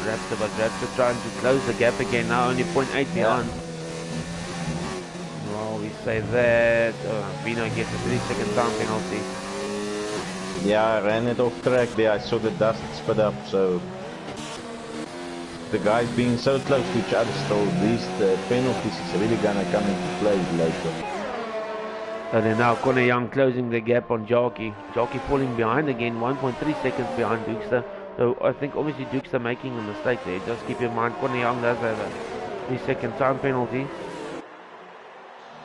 S1: Raptor, but Raptor trying to close the gap again, now only 0.8 behind. Well, we say that Vino gets a 3-second time penalty.
S2: Yeah, I ran it off track there, I saw the dust spit up, so the guys being so close to each other still, these penalties is really gonna come into play later.
S1: So then now Connor Young closing the gap on Jockey. Jockey falling behind again, 1.3 seconds behind Dookster. So I think obviously Dookster making a mistake there. Just keep in mind Connor Young does have a 3-second time penalty.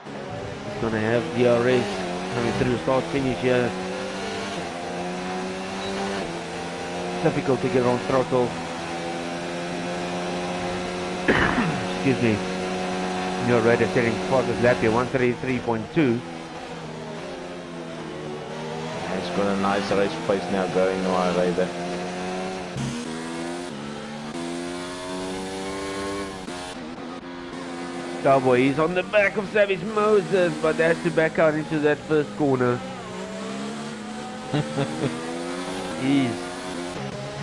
S1: He's going to have DRS coming through start finish here. Difficult to get on throttle. Excuse me. Your radar setting fastest lap here, 133.2.
S2: It's got a nice race pace now going on Ryder.
S1: Cowboy, he's on the back of Savage Moses, but has to back out into that first corner. He's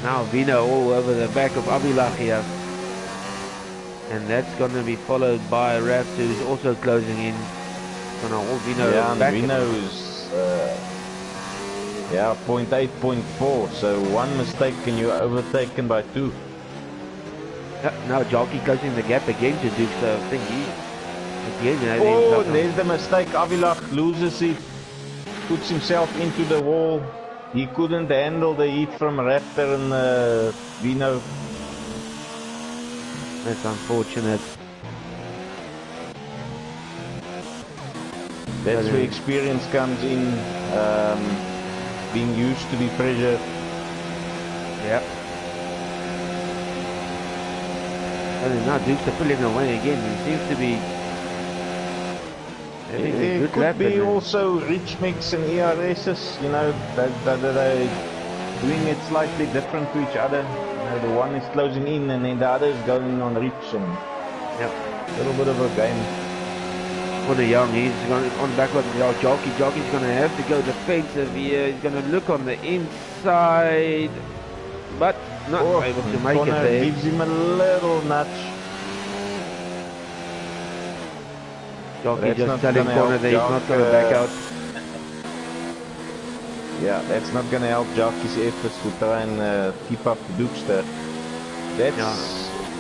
S1: now Vino all over the back of Avilach here. And that's going to be followed by Raft, who's also closing in. Gonna hold Vino back.
S2: Vino is 0.8, 0.4, so one mistake and you're overtaken by 2.
S1: Yeah, now Jockey closing the gap again to Duke, so I think he again
S2: there's the mistake. Avilach loses it. puts himself into the wall. He couldn't handle the heat from Raptor and Vino.
S1: That's unfortunate.
S2: That's where experience comes in, being used to be pressured.
S1: Yep. And now Duke's pulling away again. He seems to be having a good
S2: It could
S1: lap.
S2: be also rich mix and ERSs, you know, that they're doing it slightly different to each other. You know, the one is closing in and then the other is going on rich and
S1: Yep.
S2: a little bit of a game.
S1: For the young, he's going on backward. Jockey's going to have to go defensive here. He's going to look on the inside, but not able to make it there.
S2: Gives him a little nudge.
S1: Jockey just telling Connor that he's not going to back out.
S2: Yeah, that's not going to help Jockey's efforts to try and keep up Dookster.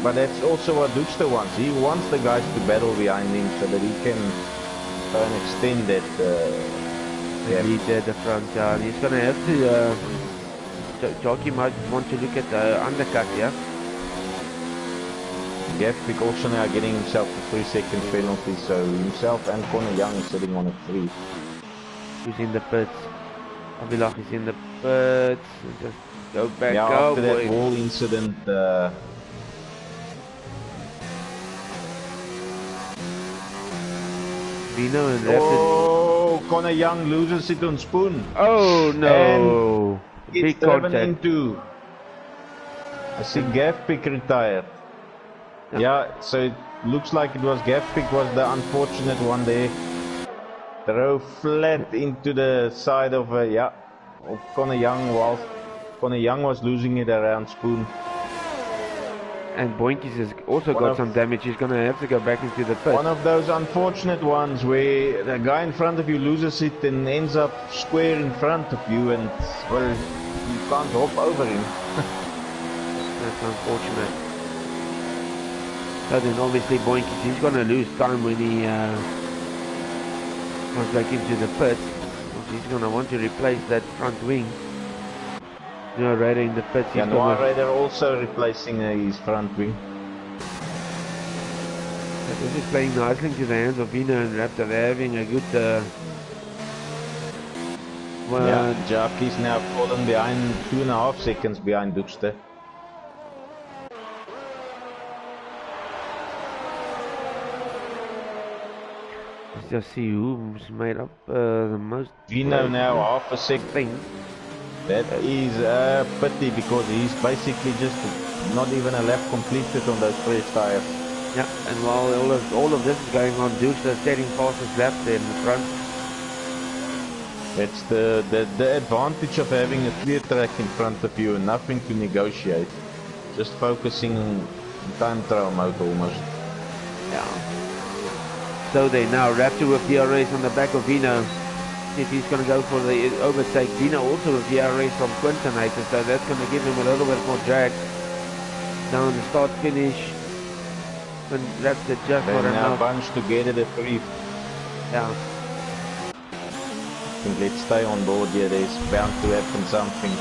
S2: But that's also what Dookster wants. He wants the guys to battle behind him so that he can try and extend that
S1: lead there at the front. He's going to have to. Jockey might want to look at the undercut, yeah.
S2: Gavpik also now getting himself a 3 second penalty, so himself and Connor Young is sitting on a 3.
S1: Who's in the pits? Abilach is in the pits. Just go back.
S2: Yeah, after that whole incident.
S1: Vino and
S2: Connor Young loses it on Spoon.
S1: Oh no!
S2: And it's driven into. I see Gavpik retired. Yeah, so it looks like it was Gavpik was the unfortunate one there. Throw flat into the side of Connor Young whilst Connor Young was losing it around Spoon.
S1: And Boinkies has also got some damage. He's going to have to go back into the pit.
S2: One of those unfortunate ones where the guy in front of you loses it and ends up square in front of you and, well, you can't hop over him.
S1: That's unfortunate. So then obviously Boinkies, he's going to lose time when he comes back into the pit. He's going to want to replace that front wing. No Raider in the pits.
S2: Yeah, no Raider also replacing his front wing.
S1: This is playing nicely into the hands of Vino and Raptor. They're having a good
S2: yeah, Jockey's now fallen behind 2.5 seconds behind Dookster.
S1: Let's just see who's made up the most.
S2: Vino now half a second. That is a pity because he's basically just not even a lap completed on those fresh tires.
S1: Yeah, and while all of this is going on, Duke's steering fastest lap there in the front.
S2: That's the advantage of having a clear track in front of you and nothing to negotiate. Just focusing on time trial mode almost.
S1: Yeah. So they now Raptor with DRS on the back of Vino. If he's going to go for the overtake. Vino also with DRS from Quintonator, so that's going to give him a little bit more drag down the start finish. And Raptor just
S2: got
S1: enough.
S2: Now bunched together the 3.
S1: Yeah.
S2: I think let's stay on board here. There's bound to happen something.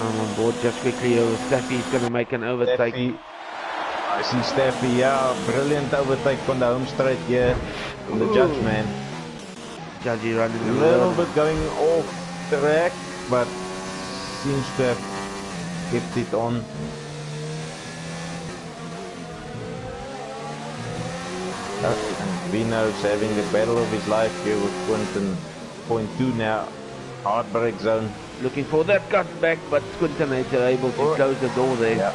S1: I'm on board just quickly. Staffy's going to make an overtake.
S2: Staffy. I see Staffy, yeah, brilliant overtake on the home straight here from the judge, man.
S1: Judgy running
S2: a little bit going off track, but seems to have kept it on. And Vino's having the battle of his life here with Quinton. 0.2 now, hard brake zone.
S1: Looking for that cutback, but Quintonator able to close the door there.
S2: Yeah.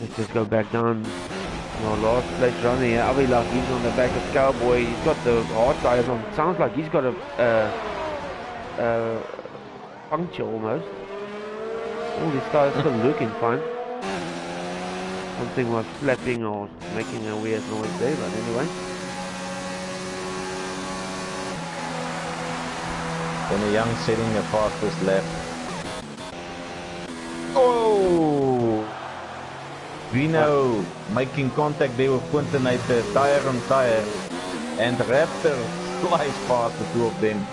S1: Let's just go back down. Our last place runner here. Avilak, he's on the back of Cowboy. He's got the hard tires on. Sounds like he's got a puncture almost. All these tires still looking fine. Something was flapping or making a weird noise there, but anyway.
S2: Then a young setting the fastest lap. Oh! Vino making contact there with Quintonator, tire on tire, and Raptor flies past the two of them.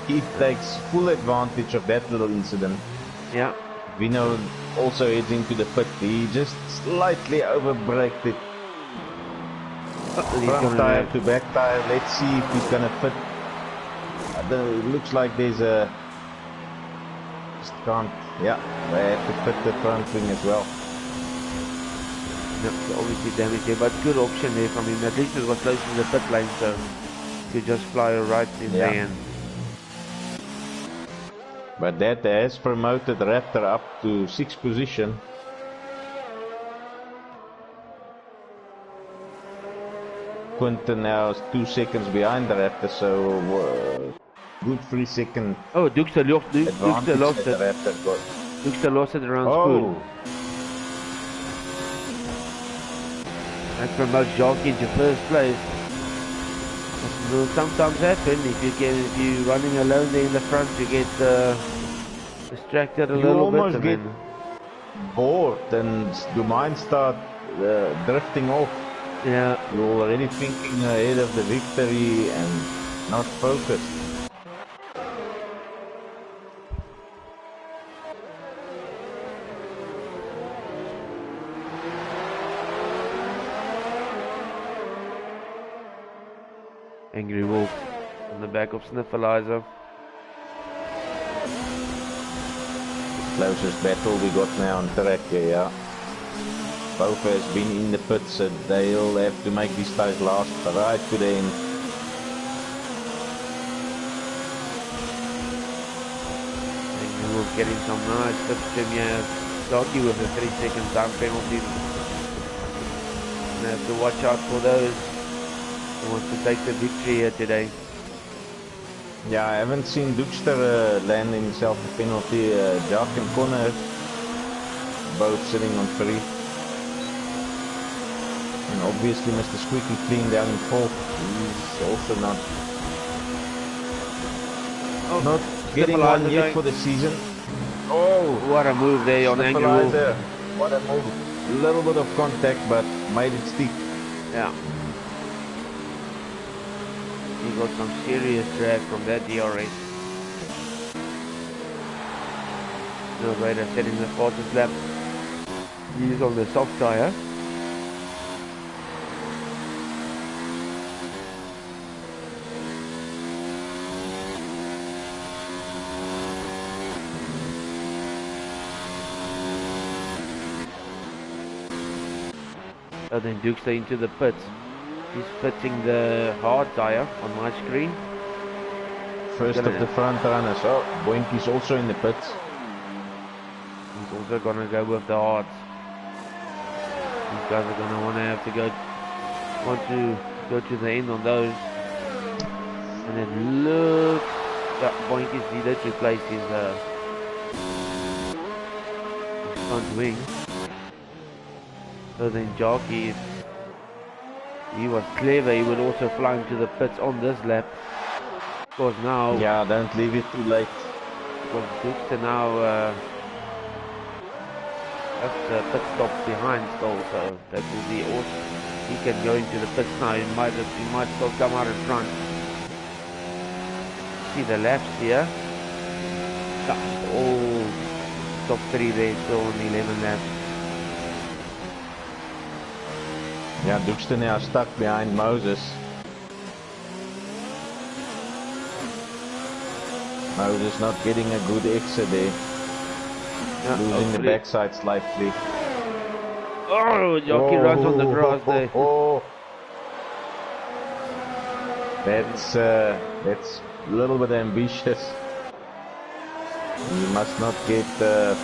S2: He takes full advantage of that little incident.
S1: Yeah.
S2: Vino also heads into the pit. He just slightly overbraked it. Front tire to back tire. Let's see if he's gonna fit. It looks like there's a... Just can't... Yeah, they have to fit the front wing as well.
S1: No, obviously damage there, but good option there from him. At least it was close to the pit lane, so he could just fly right in the end.
S2: But that has promoted Raptor up to 6th position. Quinton now is 2 seconds behind the Raptor, so good 3 second.
S1: Oh, Dukes lost it.
S2: Raptor got.
S1: Dukes lost it around
S2: Spoon.
S1: That promotes Jockey into first place. It will sometimes happen if you're running alone there in the front, you get distracted a little bit.
S2: You almost get bored and your mind start drifting off.
S1: Yeah.
S2: You're already thinking ahead of the victory and not focused.
S1: Angry Wolf on the back of Sniffleizer.
S2: Closest battle we got now on track here, yeah. Botha has been in the pits, so they'll have to make these guys last right to the end.
S1: Angry Wolf getting some nice slipstream here. Lucky with a 3-second time penalty. And have to watch out for those. He wants to take the victory here today.
S2: Yeah, I haven't seen Dookster land himself a penalty. Jack and Connor both sitting on 3. And obviously Mr. Squeaky Clean down in 4th. He's also not getting one yet for the season.
S1: Oh, what a move there on Angry Wolf.
S2: What a move. A little bit of contact, but made it stick.
S1: Yeah. He got some serious drag from that DRS. No Raider setting the fastest lap. He's on the soft tire. And then Dukes into the pits. He's fitting the hard tire on my screen.
S2: First of the front runners. Oh, Boinky's also in the pits.
S1: He's also going to go with the hards. These guys are going to want to go to the end on those. And it looks that Boinky's needed to replace his front wing. So then Jockey, he was clever, he would also fly into the pits on this lap. Of course now...
S2: Yeah, don't leave it too late.
S1: Because Dukester now has the pit stop behind still, so that will be awesome. He can go into the pits now, he might still come out in front. See the laps here. All top 3 there, still on 11 laps.
S2: Yeah, Dookster now stuck behind Moses. Moses not getting a good exit there. Yeah, losing the backside slightly.
S1: Oh, Jockey runs on the grass there.
S2: That's a little bit ambitious. You must not get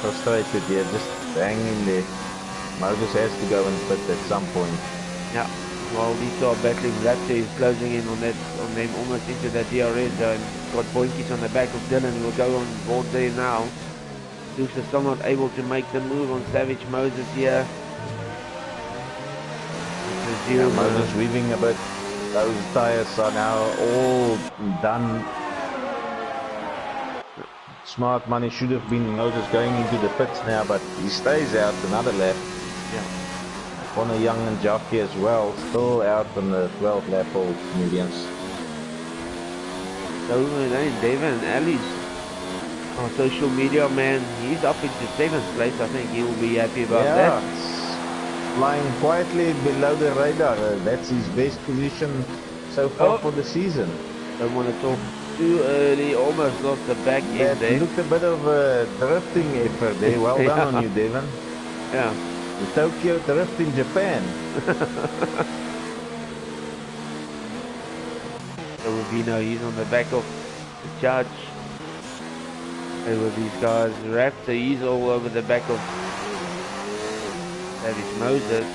S2: frustrated here, just hang in there. Moses has to go and pit at some point.
S1: Yeah, well, these two are battling. Raptor is closing in on them almost into that DRS zone. Got Boinkies on the back of Dylan, will go on board there now. Dukes are still not able to make the move on Savage Moses here.
S2: Yeah, Moses weaving a bit. Those tires are now all done. Smart money should have been Moses going into the pits now, but he stays out another lap.
S1: Yeah.
S2: Connor Young and Jockey as well, still out on the 12 lap old mediums.
S1: So David and Allie's our social media man, he's up into 7th place. I think he will be happy about that.
S2: Flying quietly below the radar. That's his best position so far for the season.
S1: Don't want to talk too early, almost lost the back end there.
S2: Looked a bit of a drifting effort there. Well done on you, Devon.
S1: Yeah.
S2: The Tokyo Drift in Japan.
S1: So Rubino, he's on the back of the judge. And with these guys, Raptor, he's all over the back of Travis Moses.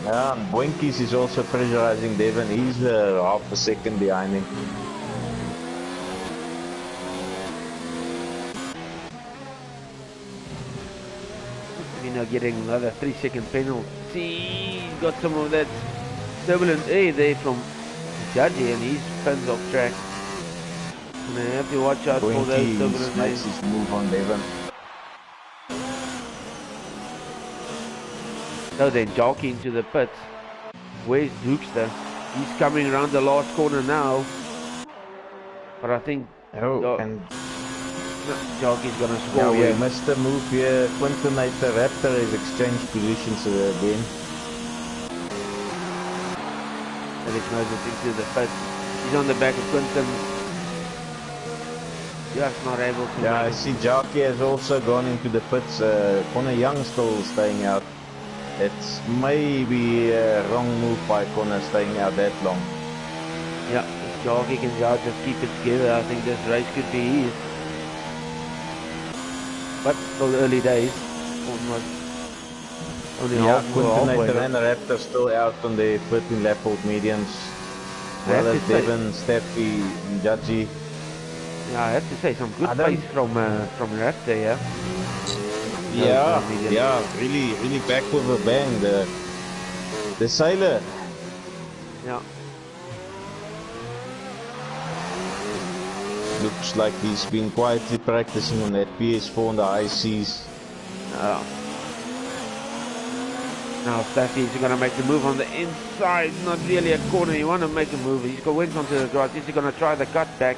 S2: Yeah, and Boinkies is also pressurizing Devon. He's half a second behind him.
S1: Getting another 3-second penalty. He's got some of that turbulent air there from Judgy, and he's spins off track. And they have to watch out for those turbulent air.
S2: Makes his move on Devon.
S1: So then jockey into the pits. Where's Dukester? He's coming around the last corner now. But I think
S2: and
S1: jockey's gonna score.
S2: Yeah, we missed the move here. Quintonator Raptor has exchanged positions again.
S1: Alex Moses into the pits. He's on the back of Quinton. Just not able to.
S2: Yeah, I see Jockey has also gone into the pits. Connor Young still staying out. It's maybe a wrong move by Connor staying out that long.
S1: Yeah, if Jockey can just keep it together, I think this race could be his. But still early days. Almost only
S2: Quintonator and the Raptor still out on the 13 lap old mediums. Well as Devon, Steffi, and Judgy.
S1: Yeah, I have to say some good pace from Raptor, yeah.
S2: Yeah, really back with a bang. The sailor.
S1: Yeah.
S2: Looks like he's been quietly practicing on that PS4 on the high seas.
S1: Now Staffy's going to make the move on the inside. Not really a corner. You want to make a move. He's got wins onto the right. He's going to try the cut back.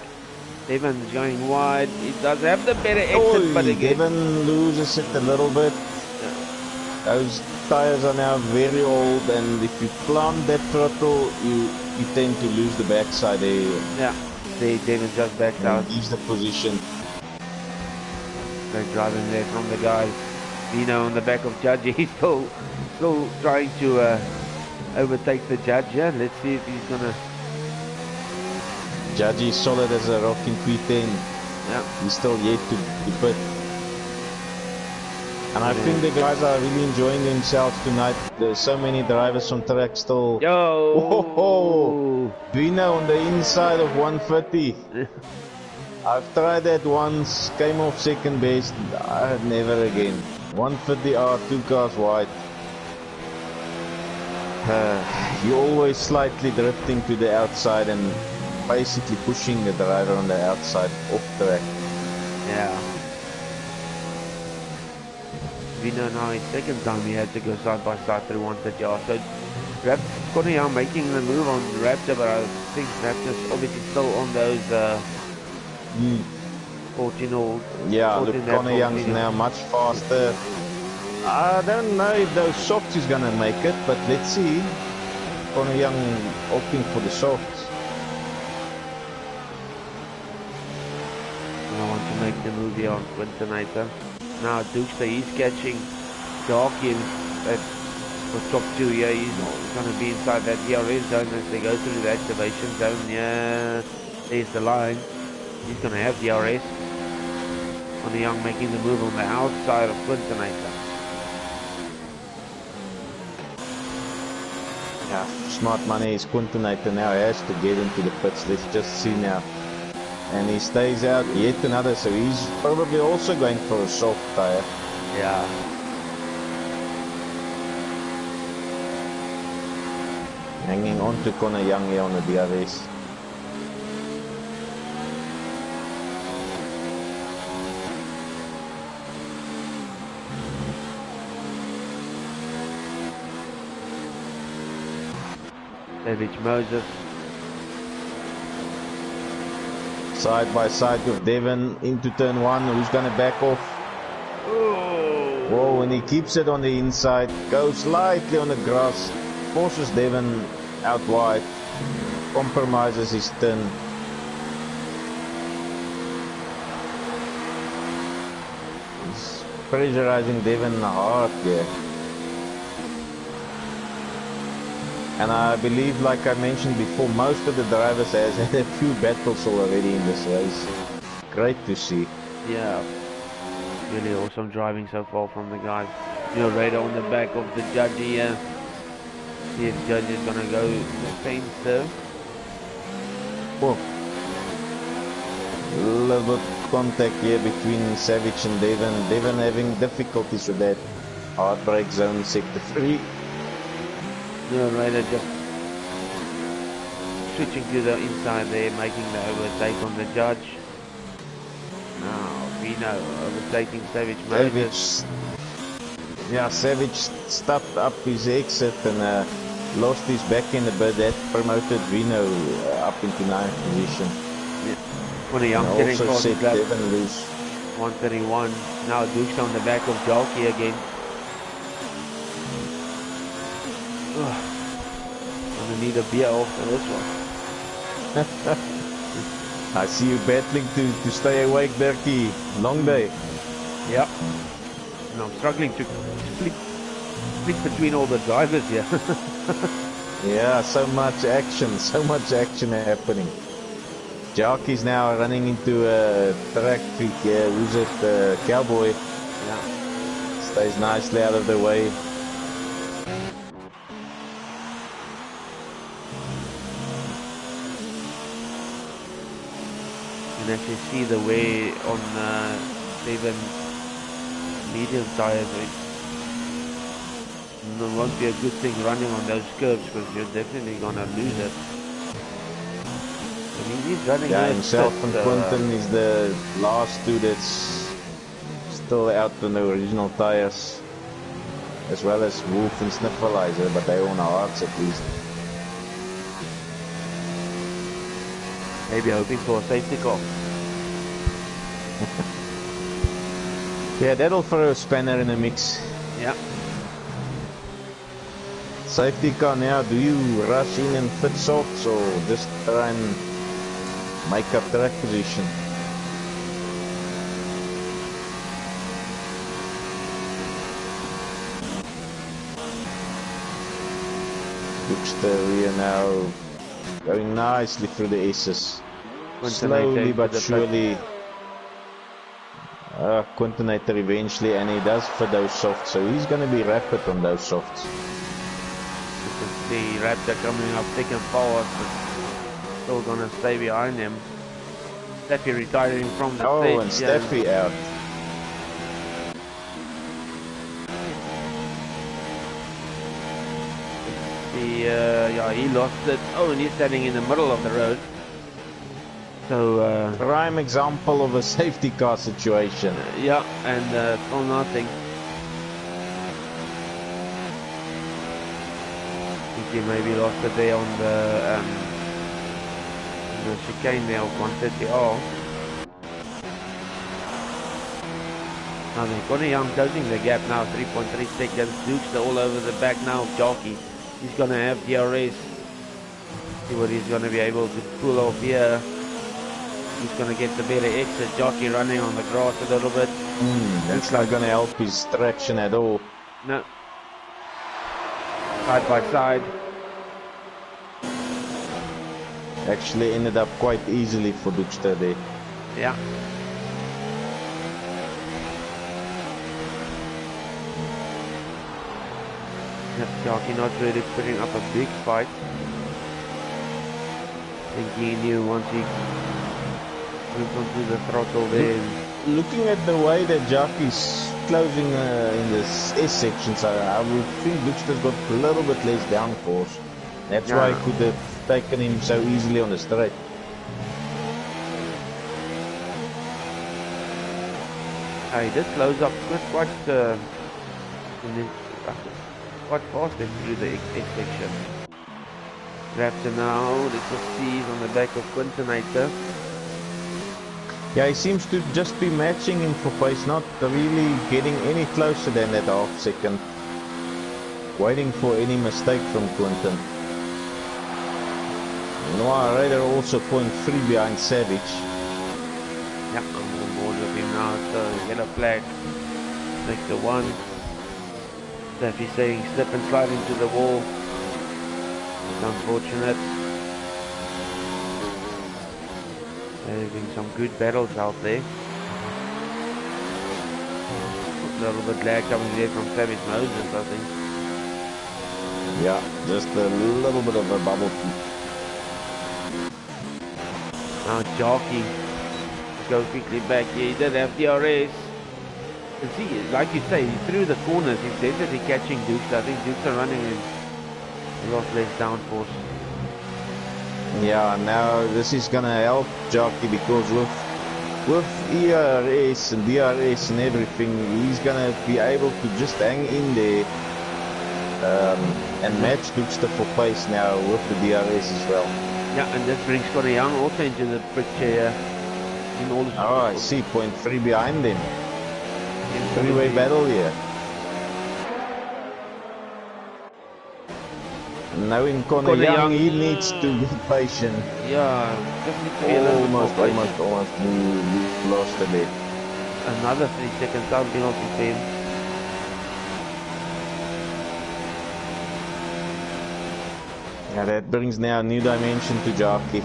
S1: Devon's going wide. He does have the better exit, but again
S2: Devon loses it a little bit. Those tires are now very old, and if you plant that throttle, you tend to lose the backside there.
S1: Yeah. Devon just backed out.
S2: Leaves the position.
S1: Great driving there from the guy. Vino on the back of Judge. He's still trying to overtake the Judge. Yeah, let's see if he's gonna.
S2: Judge is solid as a rock in P10.
S1: Yeah.
S2: He's still yet to pit. And I think the guys are really enjoying themselves tonight. There's so many drivers on track still.
S1: Yo!
S2: Vino on the inside of 150. I've tried that once, came off second best. Never again. 150R, 2 cars wide. You're always slightly drifting to the outside and basically pushing the driver on the outside off track.
S1: Yeah. Vino now his second time he had to go side by side through 130R. So Connor Young making the move on Raptor, but I think Raptor's obviously still on those 14 or...
S2: Yeah, look, Connor Young's now much faster. I don't know if those softs is gonna make it, but let's see. Connor Young opting for the softs.
S1: I want to make the move here on Quintonator. Now Dukester, he's catching Darky for top 2 here. He's going to be inside that DRS zone as they go through the activation zone. Yeah, there's the line. He's going to have DRS. Connor Young making the move on the outside of Quintonator.
S2: Yeah, smart money is Quintonator now has to get into the pits. Let's just see now. And he stays out yet another, so he's probably also going for a soft tire.
S1: Yeah.
S2: Hanging on to Connor Young here on the DRS.
S1: Savage Moses.
S2: Side by side with Devon into turn 1. Who's going to back off?
S1: Oh.
S2: Whoa, and he keeps it on the inside. Goes slightly on the grass. Forces Devon out wide. Compromises his turn. He's pressurizing Devon hard here. And I believe, like I mentioned before, most of the drivers has had a few battles already in this race. Great to see.
S1: Yeah, really awesome driving so far from the guys. You know, right on the back of the judge here. See if judge is gonna go the same serve.
S2: Oh. A little bit contact here between Savage and Devon. Devon having difficulties with that hard brake zone sector 3.
S1: Yeah, Raider just switching to the inside there, making the overtake on the judge. Now, Vino overtaking Savage Moses.
S2: Yeah, Savage stopped up his exit and lost his back end a bit. That promoted Vino up into 9th position.
S1: Yeah. When a young
S2: and
S1: getting
S2: also set
S1: lap,
S2: Devon loose.
S1: 131. Now Duke's on the back of Jalki again. Gonna need a beer after this one.
S2: I see you battling to stay awake, Dirkie. Long day.
S1: Yep. And I'm struggling to split between all the drivers here.
S2: Yeah, so much action happening. Jalki's now running into a track freak here. Who's it? Cowboy.
S1: Yeah.
S2: Stays nicely out of the way.
S1: You can actually see the way on even medium tires. It won't be a good thing running on those curves because you're definitely gonna lose it. I mean, he's running
S2: himself and Quinton is the last two that's still out on the original tires, as well as Wolf and Sniffleizer, but they're on our hearts at least.
S1: Maybe hoping for a safety car.
S2: Yeah, that'll throw a spanner in the mix.
S1: Yeah.
S2: Safety car now, do you rush in and fit softs or just try and make up track position? We are now going nicely through the aces. Slowly but surely. Quintonator eventually, and he does for those softs, so he's going to be rapid on those softs.
S1: You can see Raptor coming up thick and fast, but still going to stay behind him. Steffi retiring from the stage.
S2: And Steffi out.
S1: He lost it. Oh, and he's standing in the middle of the road. So
S2: prime example of a safety car situation.
S1: Yeah, and still nothing. I think he maybe lost it there on the chicane there of 130R. Now they're Connie Young closing the gap now, 3.3 seconds. Duke's all over the back now of Jalki. He's going to have DRS. See what he's going to be able to pull off here. He's going to get the better exit. Jalki running on the grass a little bit.
S2: That's not going to help his traction at all.
S1: No. Side by side.
S2: Actually ended up quite easily for Dukester there.
S1: Yeah. Jalki not really putting up a big fight. I think he knew once he went onto the throttle there.
S2: Looking at the way that Jalki's closing in this S section, so I would think Dukester's got a little bit less downforce. That's why he could have taken him so easily on the straight.
S1: He did close up quite fast through the X section. Raptor now, let's just see, he's on the back of Quintonator.
S2: Yeah, he seems to just be matching him for pace, not really getting any closer than that half second. Waiting for any mistake from Quinton. Noah Raider also 0.3 behind Savage.
S1: Yep, I'm on board with him now, so yellow flag. Sector 1. Steffi saying slip and slide into the wall. It's unfortunate. There have been some good battles out there. A little bit lag coming there from Savage Moses, I think.
S2: Yeah, just a little bit of a bubble.
S1: Now Jockey. Go quickly back here. He did have DRS. And see, like you say, through the corners, he's definitely catching Dukes. I think Dukes are running a lot less downforce.
S2: Yeah, now this is gonna help Jockey because with ERS and DRS and everything, he's gonna be able to just hang in there and match Dukester for pace now with the DRS as well.
S1: Yeah, and this brings Connor Young also into the picture.
S2: Oh, I see, 0.3 behind them. Three-way battle here. Knowing Connor Young, he needs to be patient.
S1: Yeah, just needs to be a little bit more patient.
S2: Almost lost a bit.
S1: Another 3 seconds down penalty for him.
S2: Yeah, that brings now a new dimension to Jockey.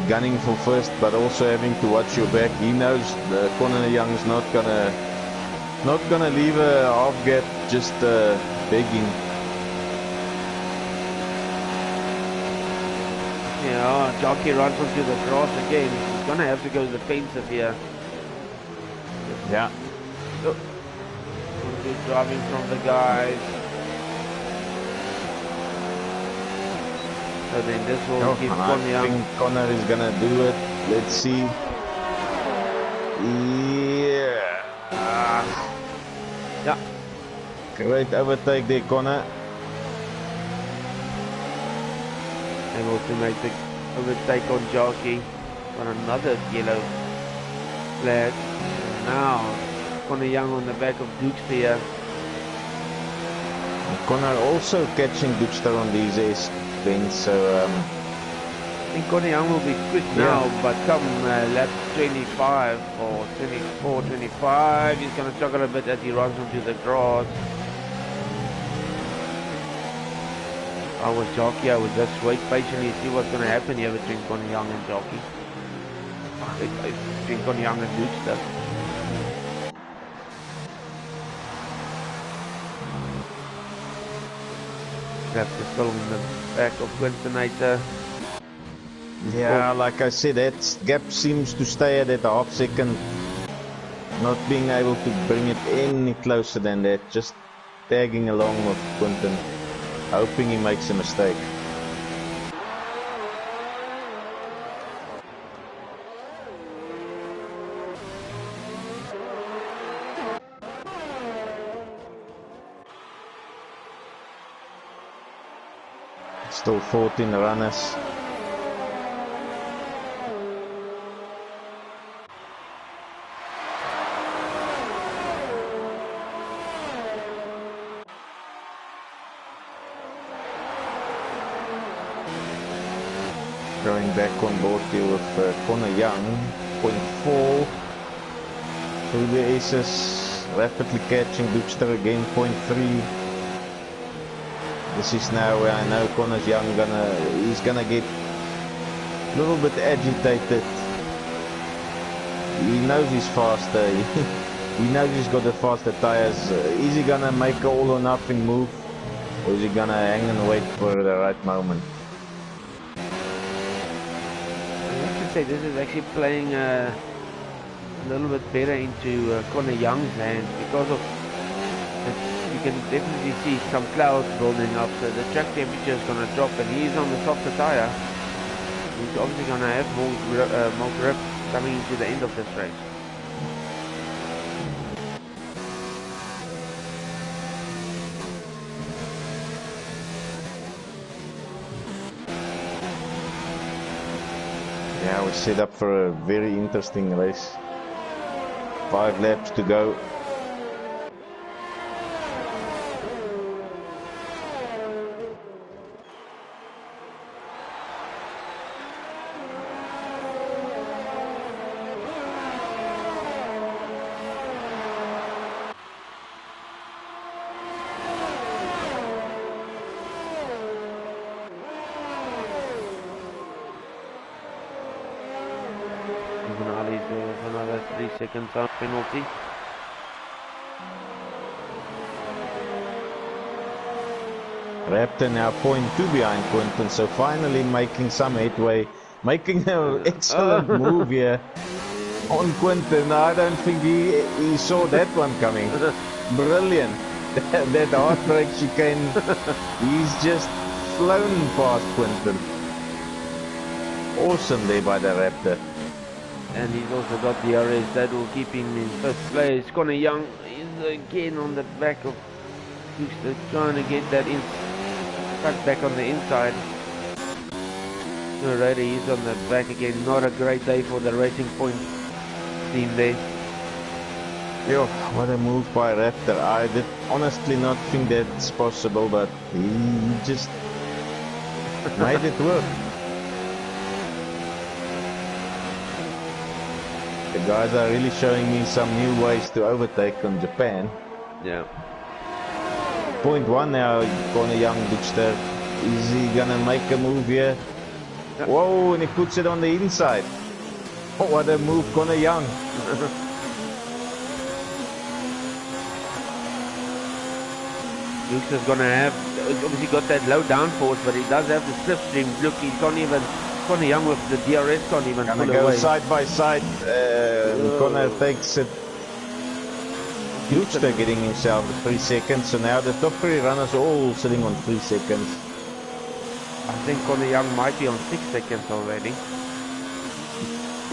S2: Gunning for first, but also having to watch your back. He knows the Connor Young is not gonna leave a half gap just begging.
S1: Yeah, Jockey runs onto the grass again. He's gonna have to go defensive here.
S2: Yeah.
S1: Oh. Good driving from the guys. So then this will give Connor Young.
S2: I think Connor is gonna do it. Let's see. Yeah.
S1: Yeah.
S2: Great overtake there, Connor.
S1: Able to make the overtake on Jockey. On another yellow flag. And now Connor Young on the back of Dukester here.
S2: Connor also catching Dukester on these ace bends, so
S1: I think Connor Young will be quick now, but come lap 25 or 24, 25, he's going to struggle a bit as he runs onto the grass. I was Jockey, I would just wait patiently and see what's going to happen here between Connor Young and Jockey. Between Connor Young and Dukester. That's still in the back of Quintonator.
S2: yeah, like I said, that gap seems to stay at that half second. Not being able to bring it any closer than that, just tagging along with Quinton, hoping he makes a mistake. Still 14 runners. Going back on board here with Connor Young, 0.4 through the aces, rapidly catching Dukester again, 0.3. This is now where I know Connor Young he's gonna get a little bit agitated. He knows he's faster. He knows he's got the faster tires. Is he gonna make an all or nothing move, or is he gonna hang and wait for the right moment?
S1: This is actually playing a little bit better into Connor Young's hands because of you can definitely see some clouds building up, so the track temperature is going to drop, and he's on the softer tire. He's obviously going to have more grip coming into the end of this race.
S2: set up for a very interesting race. 5 laps to go.
S1: Another 3-second time penalty.
S2: Raptor now 0.2 behind Quinton, so finally making some headway, making an excellent move here on Quinton. I don't think he saw that one coming. Brilliant. That heartbreak chicane, he's just flown past Quinton. Awesome there by the Raptor.
S1: And he's also got the DRS that will keep him in first place. Connor Young is again on the back of Houston, trying to get that in, cut back on the inside. Alrighty, he's on the back again. Not a great day for the Racing Point team there.
S2: Yo, what a move by Raptor. I did honestly not think that's possible, but he just made it work. The guys are really showing me some new ways to overtake on Japan.
S1: Yeah.
S2: 0.1 now, Connor Young, Dukster. Is he gonna make a move here? Yeah. Whoa, and he puts it on the inside. Oh, what a move, Connor Young.
S1: Dukster's gonna have, obviously got that low downforce, but he does have the slipstream. Look, he can't even, Connor Young with the DRS can't even pull
S2: go
S1: away.
S2: Side by side. Connor takes it. Dukster getting himself 3 seconds, so now the top 3 runners are all sitting on 3 seconds.
S1: I think Connor Young might be on 6 seconds already.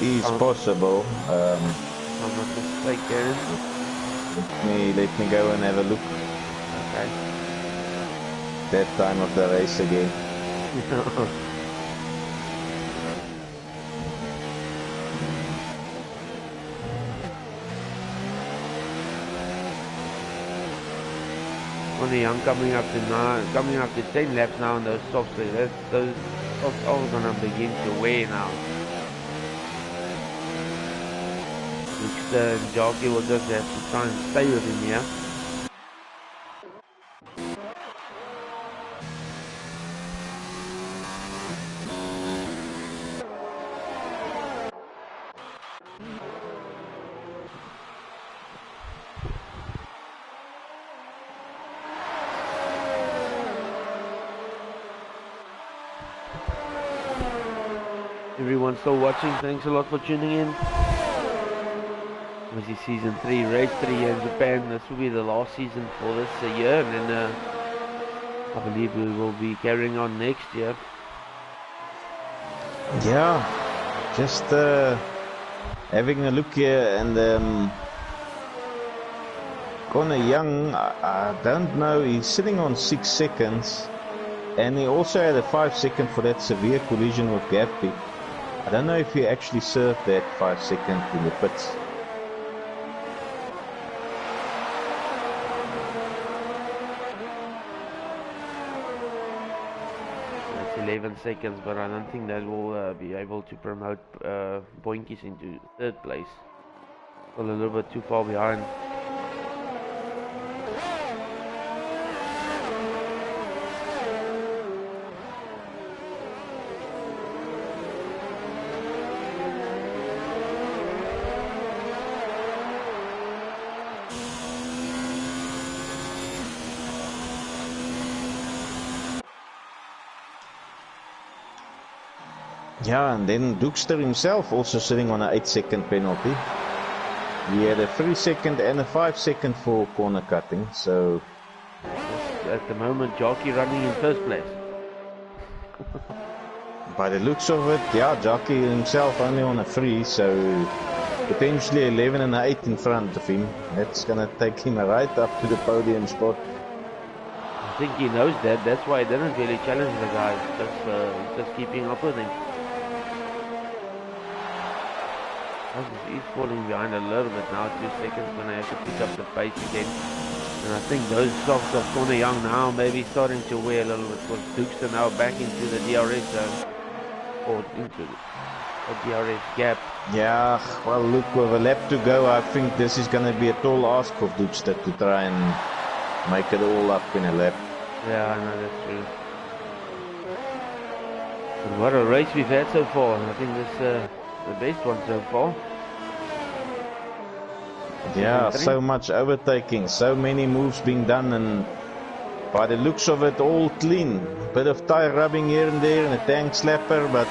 S2: It's possible.
S1: I'm not mistaken.
S2: Let me go and have a look.
S1: Okay.
S2: That time of the race again.
S1: Connor Young coming up to 10 laps now on those softs. Those softs are gonna begin to wear now. The jockey will just have to try and stay with him here. Everyone still watching, thanks a lot for tuning in. Obviously season 3, race 3 here in Japan. This will be the last season for this year, and then I believe we will be carrying on next year.
S2: Yeah, just having a look here, and Connor Young, I don't know, he's sitting on 6 seconds, and he also had a 5 second for that severe collision with Gappy. I don't know if he actually served that 5 second in the pits.
S1: That's 11 seconds, but I don't think that will be able to promote Boinkies into 3rd place. Still a little bit too far behind.
S2: Yeah, and then Dukster himself also sitting on an 8 second penalty. He had a 3 second and a 5 second for corner cutting, so...
S1: At the moment, Jockey running in 1st place.
S2: By the looks of it, yeah, Jockey himself only on a 3, so potentially 11 and an 8 in front of him. That's gonna take him right up to the podium spot.
S1: I think he knows that, that's why he didn't really challenge the guys, just keeping up with him. He's falling behind a little bit now, 2 seconds, going to have to pick up the pace again. And I think those socks of Connor Young now maybe starting to wear a little bit, because Dukes are now back into the DRS zone, or into the DRS gap.
S2: Yeah, well, look, with a lap to go, I think this is going to be a tall ask of Dukester to try and make it all up in a lap.
S1: Yeah, I know, that's true. But what a race we've had so far. I think this is the best one so far.
S2: Yeah, so much overtaking, so many moves being done, and by the looks of it, all clean. Bit of tire rubbing here and there and a tank slapper, but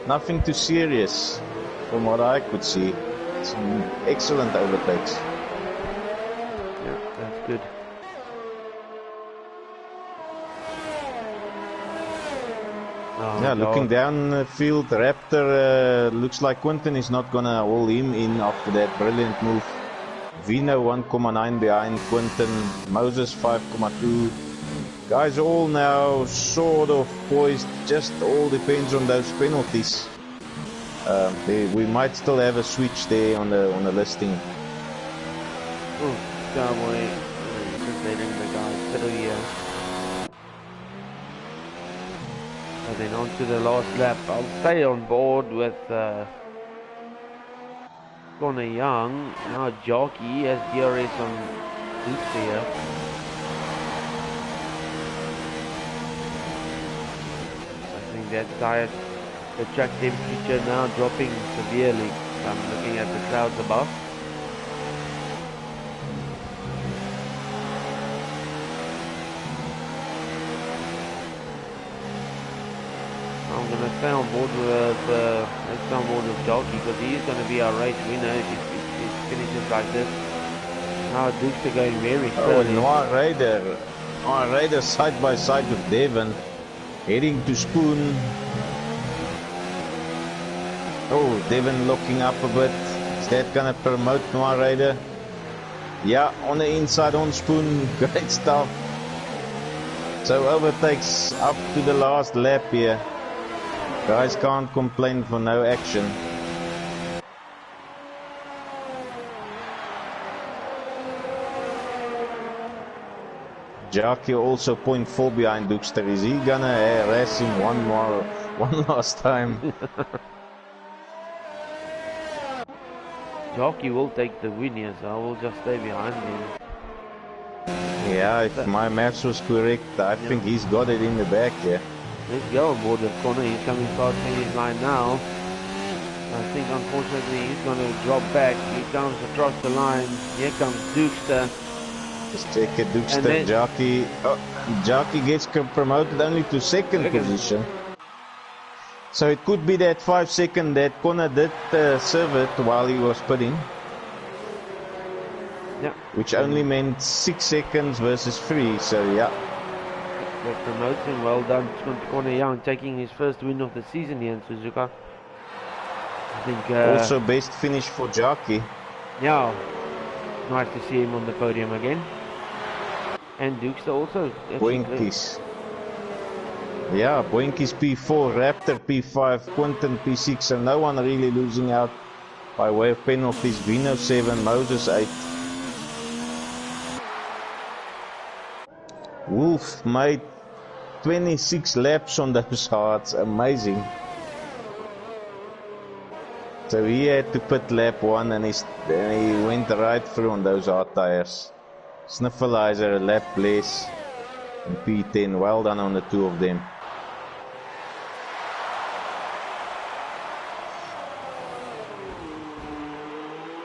S2: nothing too serious from what I could see. Some excellent overtakes.
S1: Yeah, that's good. Oh,
S2: yeah, looking down the field, Raptor looks like Quinton is not gonna haul him in after that brilliant move. Vino 1.9 behind Quinton, Moses 5.2. Guys all now sort of poised, just all depends on those penalties. We might still have a switch there on the listing.
S1: Oh, Cowboy, just letting the guys settle here. And then on to the last lap. I'll stay on board with Connor Young. Now Jockey has DRS on Dukes here. I think that tire, the track temperature now dropping severely. I'm looking at the clouds above. I'm going to stay on board with Jockey, because he is going to be our race winner if it finishes like this. Now Dukes are going very slowly.
S2: Noah Raider side by side with Devon, heading to Spoon. Oh, Devon locking up a bit. Is that going to promote Noah Raider? Yeah, on the inside on Spoon. Great stuff. So overtakes up to the last lap here. Guys can't complain for no action. Jockey also 0.4 behind Dukester. Is he gonna harass him one last time?
S1: Jockey will take the win here, so I will just stay behind him.
S2: Yeah, if my maths was correct, I think he's got it in the back here.
S1: Let's go on board the corner. He's coming past finish line now. I think unfortunately he's going to drop back. He comes across the line. Here comes Dukester.
S2: Just check it, Dukester, Jockey. Oh, Jockey gets promoted only to second position. So it could be that 5 second that Connor did serve it while he was putting.
S1: Yeah.
S2: Which only meant 6 seconds versus 3, so yeah.
S1: That promotes him. Well done to Connor Young, taking his first win of the season here in Suzuka. I think
S2: also best finish for Jockey.
S1: Yeah, nice to see him on the podium again. And Dukester also.
S2: Boinkies. Yeah, Boinkies P4, Raptor P5, Quinton P6, so no one really losing out by way of penalties. Vino 7, Moses 8. Wolf made 26 laps on those hards, amazing. So he had to put lap 1 and he went right through on those hard tires. Sniffleizer a lap less and P10, well done on the two of them.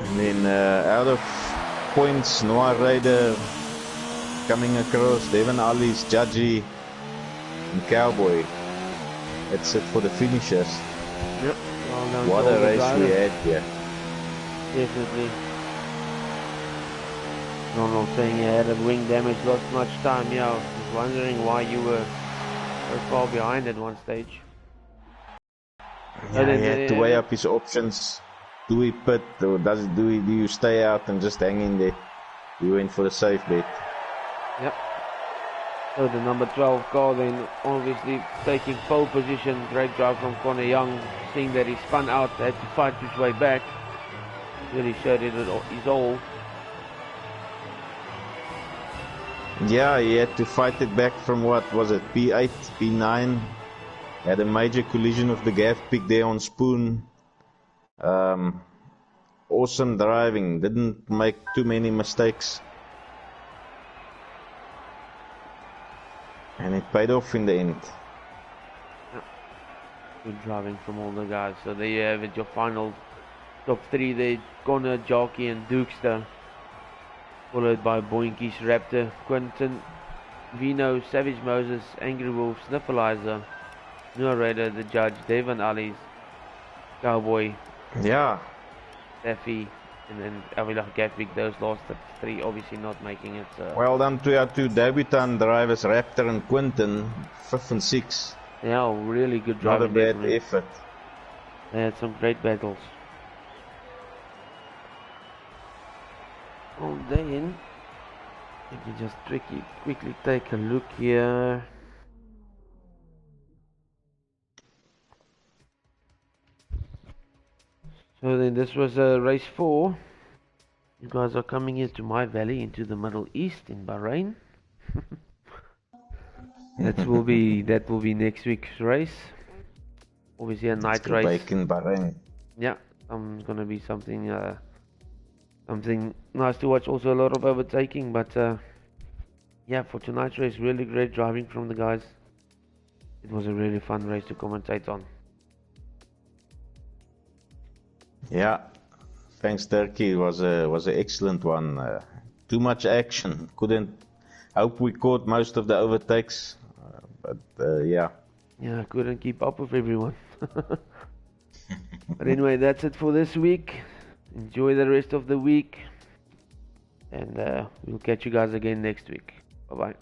S2: And then out of points, Noah Raider coming across, Devon Ali's, Judgy and Cowboy. That's it for the finishers.
S1: Yep. Well,
S2: what a race we had here.
S1: Definitely. Ronald saying you had a wing damage, lost much time. Yeah, I was wondering why you were so far behind at one stage.
S2: Yeah, he had to weigh up his options. Do we pit or do you stay out and just hang in there? We went for the safe bet.
S1: Yep. So the number 12 car then obviously taking pole position. Great drive from Connor Young, seeing that he spun out, had to fight his way back. Really showed it his all.
S2: Yeah, he had to fight it back from what was it, P8, P9. Had a major collision with the gaff pig there on Spoon. Awesome driving, didn't make too many mistakes. And it paid off in the end.
S1: Good driving from all the guys. So there you have it, your final top 3 there. Connor, Jockey and Dukester. Followed by Boinkies, Raptor, Quinton, Vino, Savage Moses, Angry Wolf, Sniffleizer, Noah Raider, The Judge, Devon Ali's, Cowboy,
S2: Yeah.
S1: Taffy, and then Avila Gatwick. Those last 3 obviously not making it.
S2: Well done to our 2 debutant drivers, Raptor and Quinton, 5th and 6th.
S1: Yeah, really good
S2: Not
S1: driving.
S2: a bad effort.
S1: They had some great battles. Well then, let me just quickly take a look here. So then this was race 4. You guys are coming into my valley, into the Middle East in Bahrain. that will be next week's race. Obviously a night race.
S2: Back in Bahrain.
S1: Yeah, gonna be something nice to watch. Also a lot of overtaking, but yeah, for tonight's race, really great driving from the guys. It was a really fun race to commentate on.
S2: Yeah, thanks Dirkie. It was an excellent one. Too much action. Hope we caught most of the overtakes, but yeah.
S1: Yeah, I couldn't keep up with everyone. But anyway, that's it for this week. Enjoy the rest of the week, and we'll catch you guys again next week. Bye bye.